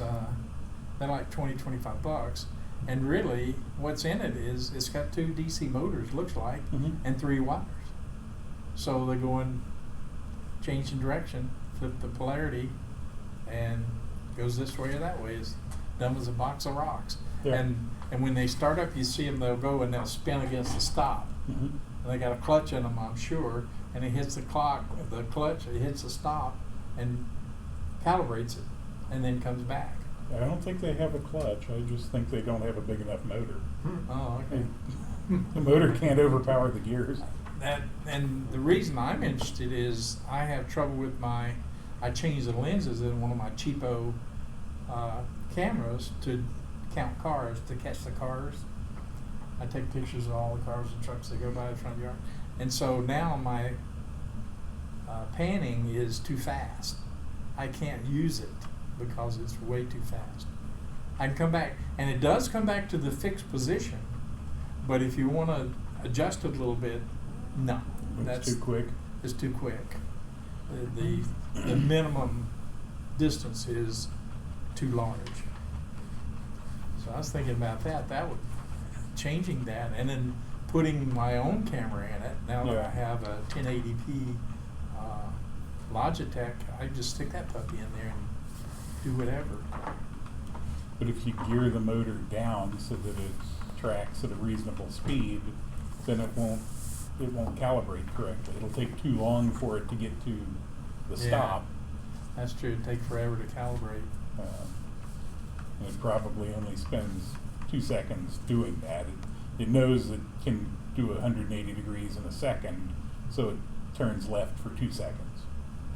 they're like $20-25, and really what's in it is it's got 2 DC motors, looks like, and 3 wires. So they go in, changing direction, flip the polarity, and goes this way or that way. It's dumb as a box of rocks. Yeah. And when they start up, you see them, they'll go and they'll spin against the stop. And they got a clutch in them, I'm sure, and it hits the clutch, it hits the stop, and calibrates it, and then comes back. I don't think they have a clutch. I just think they don't have a big enough motor. Oh, okay. The motor can't overpower the gears. And the reason I'm interested is I have trouble with I changed the lenses in one of my cheapo cameras to count cars, to catch the cars. I take pictures of all the cars and trucks that go by the front yard. And so now my panning is too fast. I can't use it because it's way too fast. I can come back, and it does come back to the fixed position, but if you want to adjust it a little bit, no. It's too quick. It's too quick. The minimum distance is too large. So I was thinking about that would, changing that, and then putting my own camera in it. Now that I Yeah. have a 1080p Logitech, I just stick that puppy in there and do whatever. But if you gear the motor down so that it tracks at a reasonable speed, then it won't calibrate correctly. It'll take too long for it to get to the Yeah. stop. That's true. It'd take forever to calibrate. And it probably only spends 2 seconds doing that. It knows it can do 180 degrees in a second, so it turns left for 2 seconds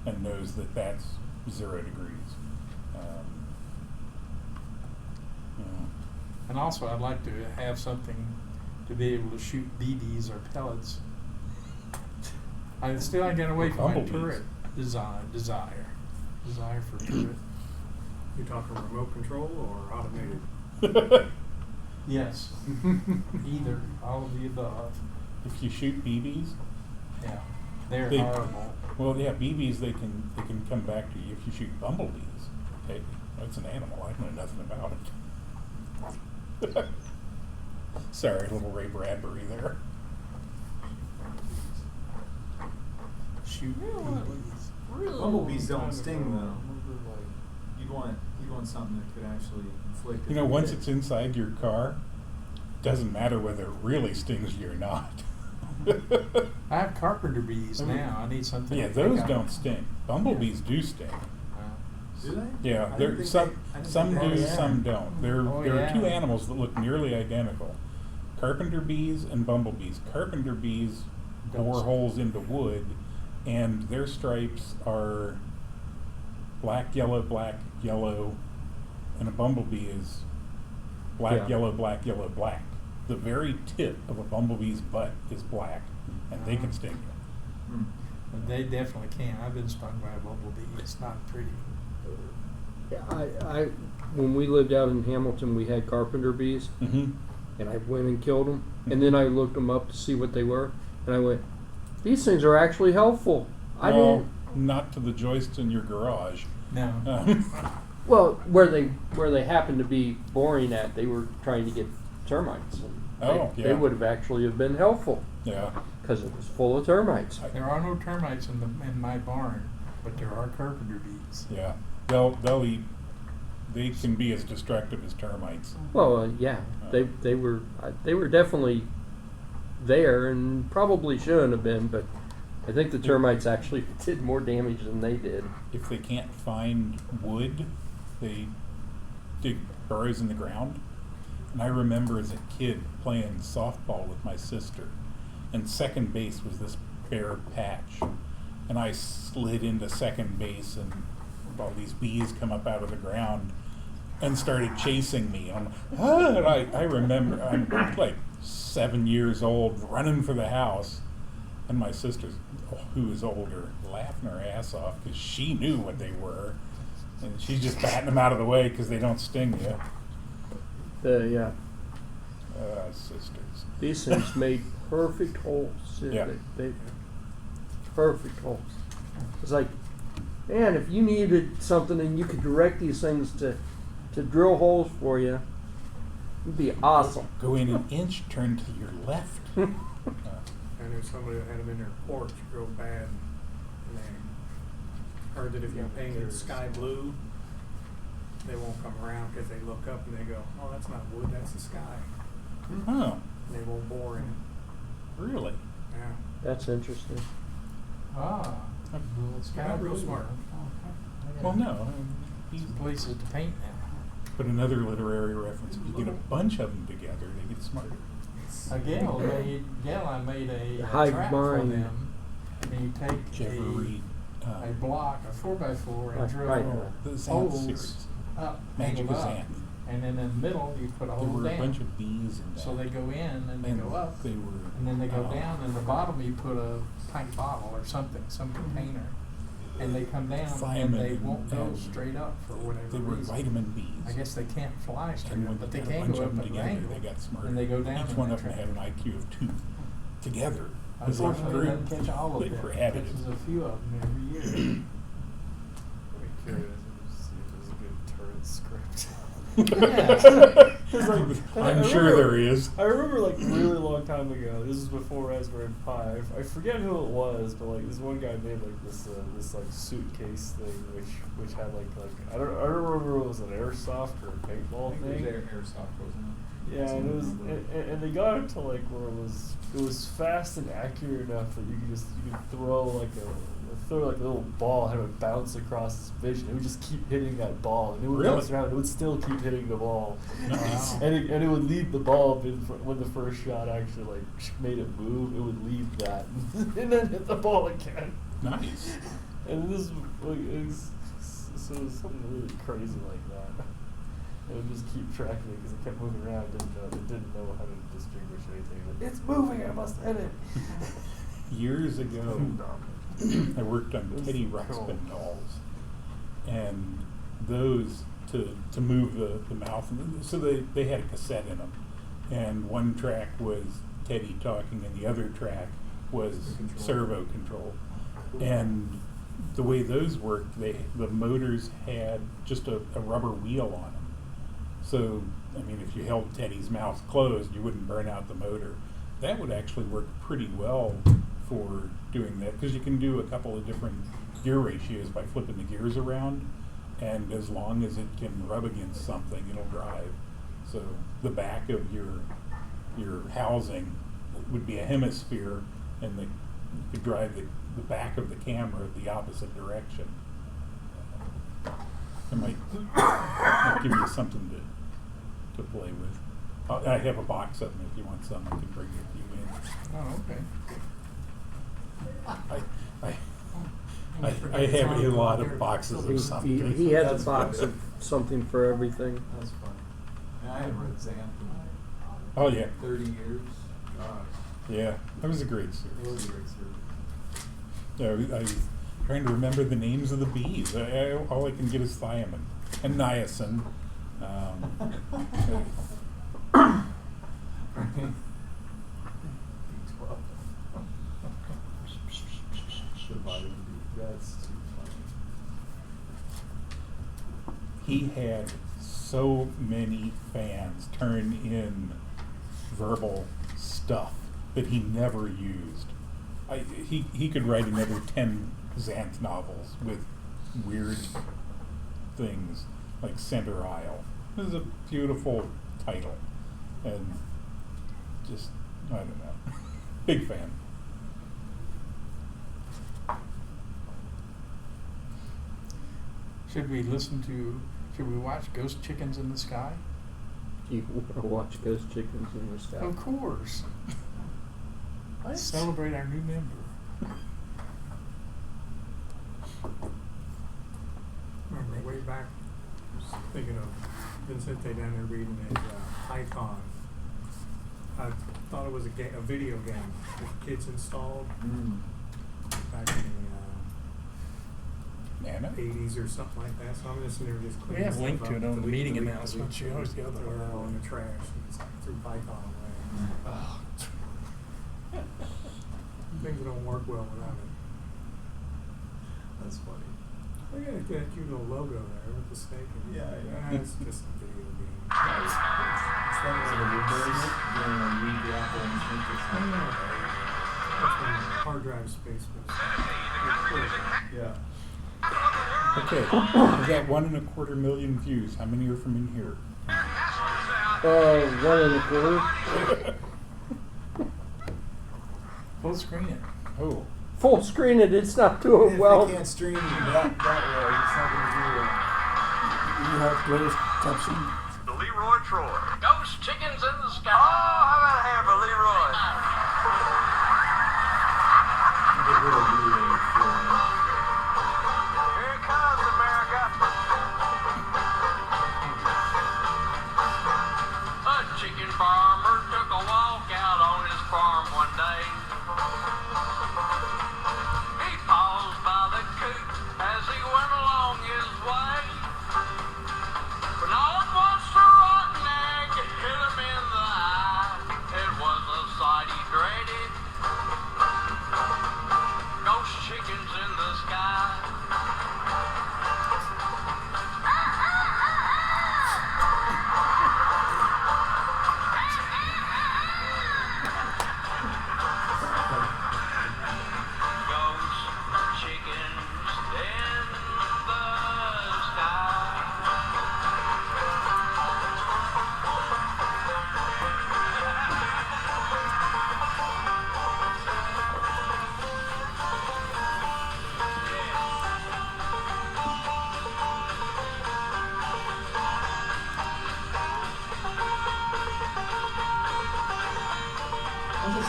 and knows that that's 0 degrees. And also, I'd like to have something to be able to shoot BBs or pellets. I still ain't getting away from my Bumblebees. turret desire for turret. You talking remote control or automated? Yes, either, all of the above. If you shoot BBs, Yeah, they're They- horrible. well, yeah, BBs they can come back to you. If you shoot bumblebees, hey, that's an animal. I know nothing about it. Sorry, little Ray Bradbury there. Shoot BBs. Bumblebees don't sting though. You'd want something that could actually inflict. You know, once it's inside your car, doesn't matter whether it really stings you or not. I have carpenter bees now. I need something. Yeah, to those take out. don't sting. Bumblebees do sting. Do they? Yeah, I didn't there think some they- I didn't some think do, they- some don't. There Oh, are two yeah. animals that look nearly identical: carpenter bees and bumblebees. Carpenter bees bore Don't. holes into wood, and their stripes are black, yellow, and a bumblebee is black, Yeah. yellow, black. The very tip of a bumblebee's butt is black, and they can sting you. Hmm. But they definitely can. I've been stung by a bumblebee. It's not pretty. Yeah, I when we lived out in Hamilton, we had carpenter bees, Mm-hmm. and I went and killed them, and then I looked them up to see what they were, and I went, these things are actually helpful. I didn't. Not to the joists in your garage. No. Well, where they happened to be boring at, they were trying to get termites. And they yeah. would have actually have been helpful Yeah. because it was full of termites. There are no termites in my barn, but there are carpenter bees. Yeah. They'll eat. They can be as destructive as termites. Well, yeah, they were definitely there and probably shouldn't have been, but I think the termites actually did more damage than they did. If they can't find wood, they dig burrows in the ground. And I remember as a kid playing softball with my sister, and second base was this bare patch. And I slid into second base, and all these bees come up out of the ground and started chasing me. And I remember I'm like 7 years old, running for the house, and my sister, who was older, laughing her ass off because she knew what they were, and she's just batting them out of the way because they don't sting you. Yeah, Sisters. these things made perfect holes. Yeah. They perfect holes. It's like, man, if you needed something and you could direct these things to drill holes for you, it'd be awesome. Go in an inch, turn to your left. I knew somebody that had them in their porch real bad, and they heard that if you paint it sky blue, they won't come around because they look up and they go, oh, that's not wood, that's the sky. Oh, And they won't bore in it. really? Yeah. That's interesting. Ah, it's You're kind not of real smart. Well, no. Some places to paint now. But another literary reference, if you get a bunch of them together, they get smarter. I made a Hive trap for mind. them. And you Did you ever take read a block, a 4x4, and drill Right. the Xanth holes series? up, Magic angled of up, Xanth. and then in the middle you put a There hole were a down. bunch of bees in that. So they go in and they And go up, They were. and then they go down. And the bottom you put a pint bottle or something, some container, and they come down and Thiamine they won't go and straight up for whatever They were reason. vitamin bees. I guess they can't fly straight And up, when but you they got a can bunch go of up them at an together, angle. they got smarter. And they go down Each in one the of them trap. had an IQ of 2. Together. It was like Unfortunately, it doesn't catch all of they them. were It additive. catches a few of them every year. I'd be curious to see if there's a good turret script. Yeah. It's like, I'm sure there is. I remember like a really long time ago. This was before Raspberry Pi. I forget who it was, but like this one guy made like this like suitcase thing, which had like I don't remember if it was an airsoft or a paintball I think thing. it was airsoft, wasn't it? Yeah, and it was, and they got it to like where it was fast and accurate enough that you could throw like a little ball, have it bounce across his vision. It would just keep hitting that ball, and it would Really? bounce around. It would still keep hitting the ball, Nice. and it would leave the ball when the first shot actually like made it move. It would leave that, and then hit the ball again. Nice. And this like it was something really crazy like that. It would just keep tracking it because it kept moving around. It didn't know how to distinguish anything. It's moving. I must hit it. Years ago, I worked on This Teddy is cool. Ruxpin dolls, and those to move the mouth. So they had a cassette in them, and one track was Teddy talking, and the other track was Control. servo control. And the way those worked, the motors had just a rubber wheel on them. So, I mean, if you held Teddy's mouth closed, you wouldn't burn out the motor. That would actually work pretty well for doing that, because you can do a couple of different gear ratios by flipping the gears around, and as long as it can rub against something, it'll drive. So the back of your housing would be a hemisphere, and you could drive the back of the camera the opposite direction. It might give you something to play with. I have a box of them if you want some. I can bring it to you in. Oh, okay. I have a lot of boxes of something. He has That's a box good. of something for everything. That's funny. And I haven't read Xanth in Oh yeah, 30 years. Gosh, yeah. That was a great it was series. a great series. Yeah, I was trying to remember the names of the bees. All I can get is thiamine and niacin. B12. The vitamin D. That's too funny. He had so many fans turn in verbal stuff that he never used. He could write another 10 Xanth novels with weird things like Center Isle. This is a beautiful title, and just, I don't know, big fan. Should we watch Ghost Chickens in the Sky? You want to watch Ghost Chickens in the Sky? Of course. Let's celebrate our new member. Remember way back, I was thinking of Vincente down there reading his Python. I thought it was a video game that kids installed back in Nana? the 80s or something like that. So I'm just sitting there just We cleaning have stuff linked to up, it on the delete, meeting delete, announcements. delete, You always go throw it all in the trash. And it's like threw Python away. Things that don't work well without it. That's funny. Look at that cute little logo there with the snake in it. Yeah. It's just a video game. It's that was a reverse. Read the Apple and think it's That's when hard drive space was critical. Yeah. Okay, we got 1.25 million views. How many are from in here? 1.25. Full screen it. Oh, Full screen it. It's not doing If well. they can't stream that way, it's not going to do it. You have closed caption. Leroy Troy. Ghost chickens in the sky. Oh, how about a hand for Leroy? Get rid of Leroy. Here comes America. A chicken farmer took a walk out on his farm one day. He paused by the coop as he went along his way. But no one wants to rotten egg hit him in the eye. It was a sight he dreaded. Ghost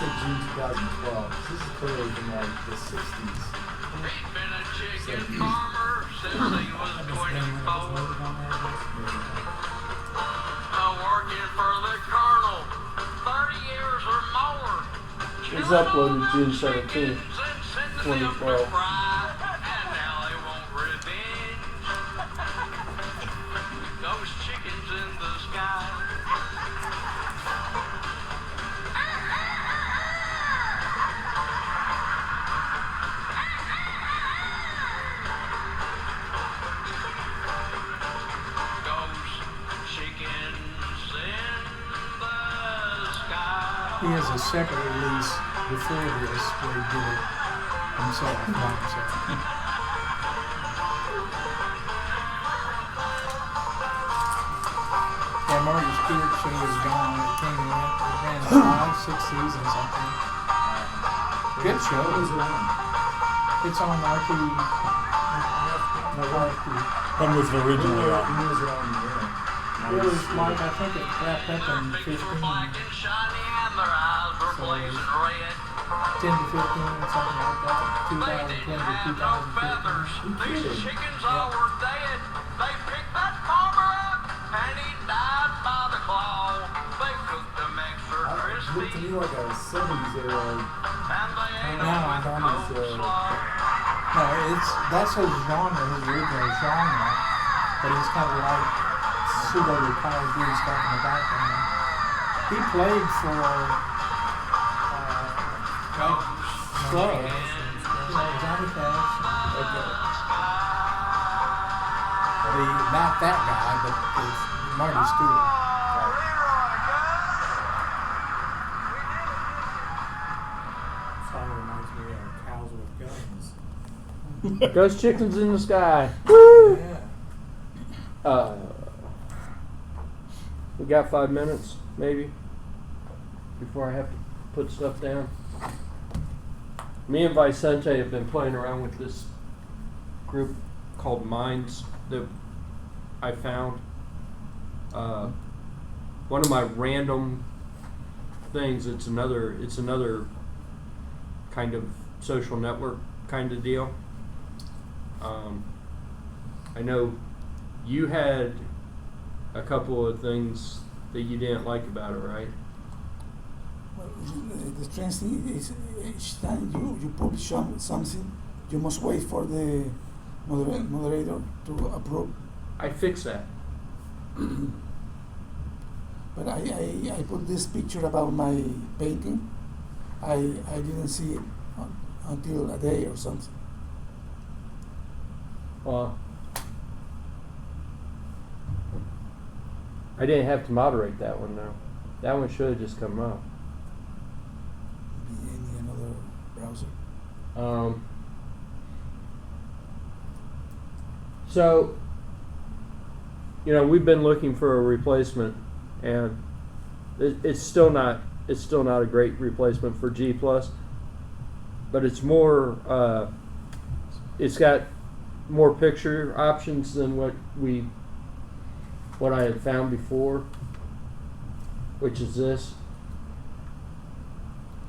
said June 2012. This is clearly from like the 60s. He'd been a chicken farmer since he was 24. Working for the colonel 30 years or more. It was uploaded June 17th, Chickens and sending them 2012. to fry, and now they want revenge. Those chickens in the sky. He has a separate release before this where he did it himself, by himself. Yeah, Marty Stewart show is gone. It came in. It ran 5, 6 seasons, I think. Good show. What was it on? It's on RT. When was it originally on? When was it on the air? It was like, I think it wrapped up in 15, 10 to 15, something like that. 2010 to 2015. These chickens all were dead. They picked that farmer up and he died by the claw. They cooked them extra It looked to crispy me like a 70s era. and they ate No, them I with don't. coleslaw. No, that's his genre, his original genre. But he's kind of like pseudo-retired doing stuff in the background. He played for Club. Johnny Cash. Not that guy, but it's Marty Stewart. Song reminds me of Cows with Guns. Ghost chickens in the sky. Woo! Yeah. We got 5 minutes, maybe, before I have to put stuff down. Me and Vicente have been playing around with this group called Minds that I found. One of my random things. It's another kind of social network kind of deal. I know you had a couple of things that you didn't like about it, right? Well, the strange thing is each time you publish something, you must wait for the moderator to approve. I fixed that. But I put this picture about my painting. I didn't see it until a day or something. I didn't have to moderate that one though. That one should have just come up. Any another browser? So, we've been looking for a replacement, and it's still not a great replacement for G+, but it's more. It's got more picture options than what I had found before, which is this.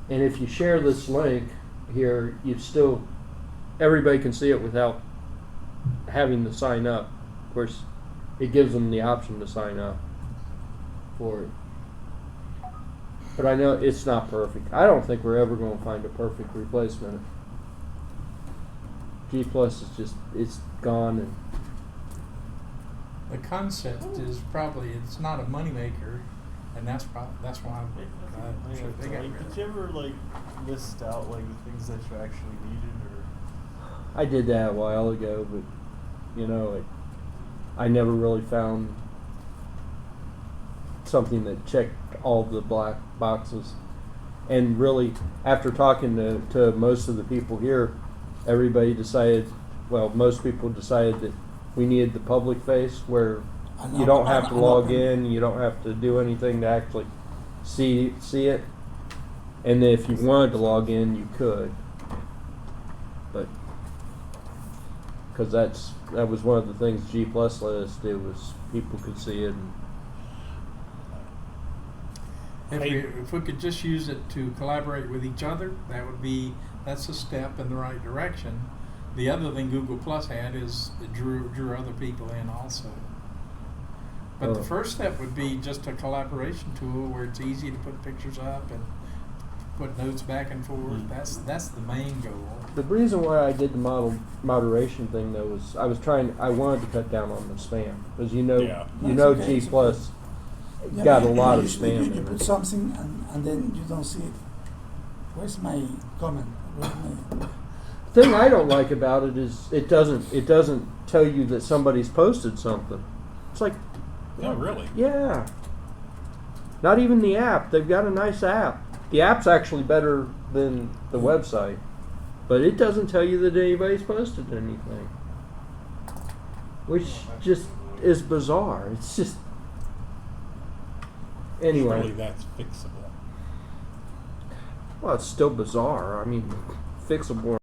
And if you share this link here, everybody can see it without having to sign up. Of course, it gives them the option to sign up for it. But I know it's not perfect. I don't think we're ever going to find a perfect replacement. G+ is it's gone. And The concept is probably, it's not a moneymaker, and that's why I'm sure they got rid of Did it. you ever list out the things that you actually needed, or? I did that a while ago, but I never really found something that checked all the black boxes. And really, after talking to most of the people here, most people decided that we needed the public face where you don't have to log in, you don't have to do anything to actually see it. And then if you wanted to log in, you could. But because that was one of the things G+ let us do, was people could see it. If we could just use it to collaborate with each other, that's a step in the right direction. The other thing Google Plus had is it drew other people in also. But the first step would be just a collaboration tool where it's easy to put pictures up and put notes back and forth. That's the main goal. The reason why I did the moderation thing though was I wanted to cut down on the spam, because Yeah. Okay, G Plus Yeah, got a but lot of usually spam You in put it. something and then you don't see it. Where's my comment? Where's my... The thing I don't like about it is it doesn't tell you that somebody's posted something. It's like, No, really. yeah. Not even the app. They've got a nice app. The app's actually better than the website, but it doesn't tell you that anybody's posted anything, which just is bizarre. It's just anyway. Surely that's fixable. Well, it's still bizarre. I mean, fixable.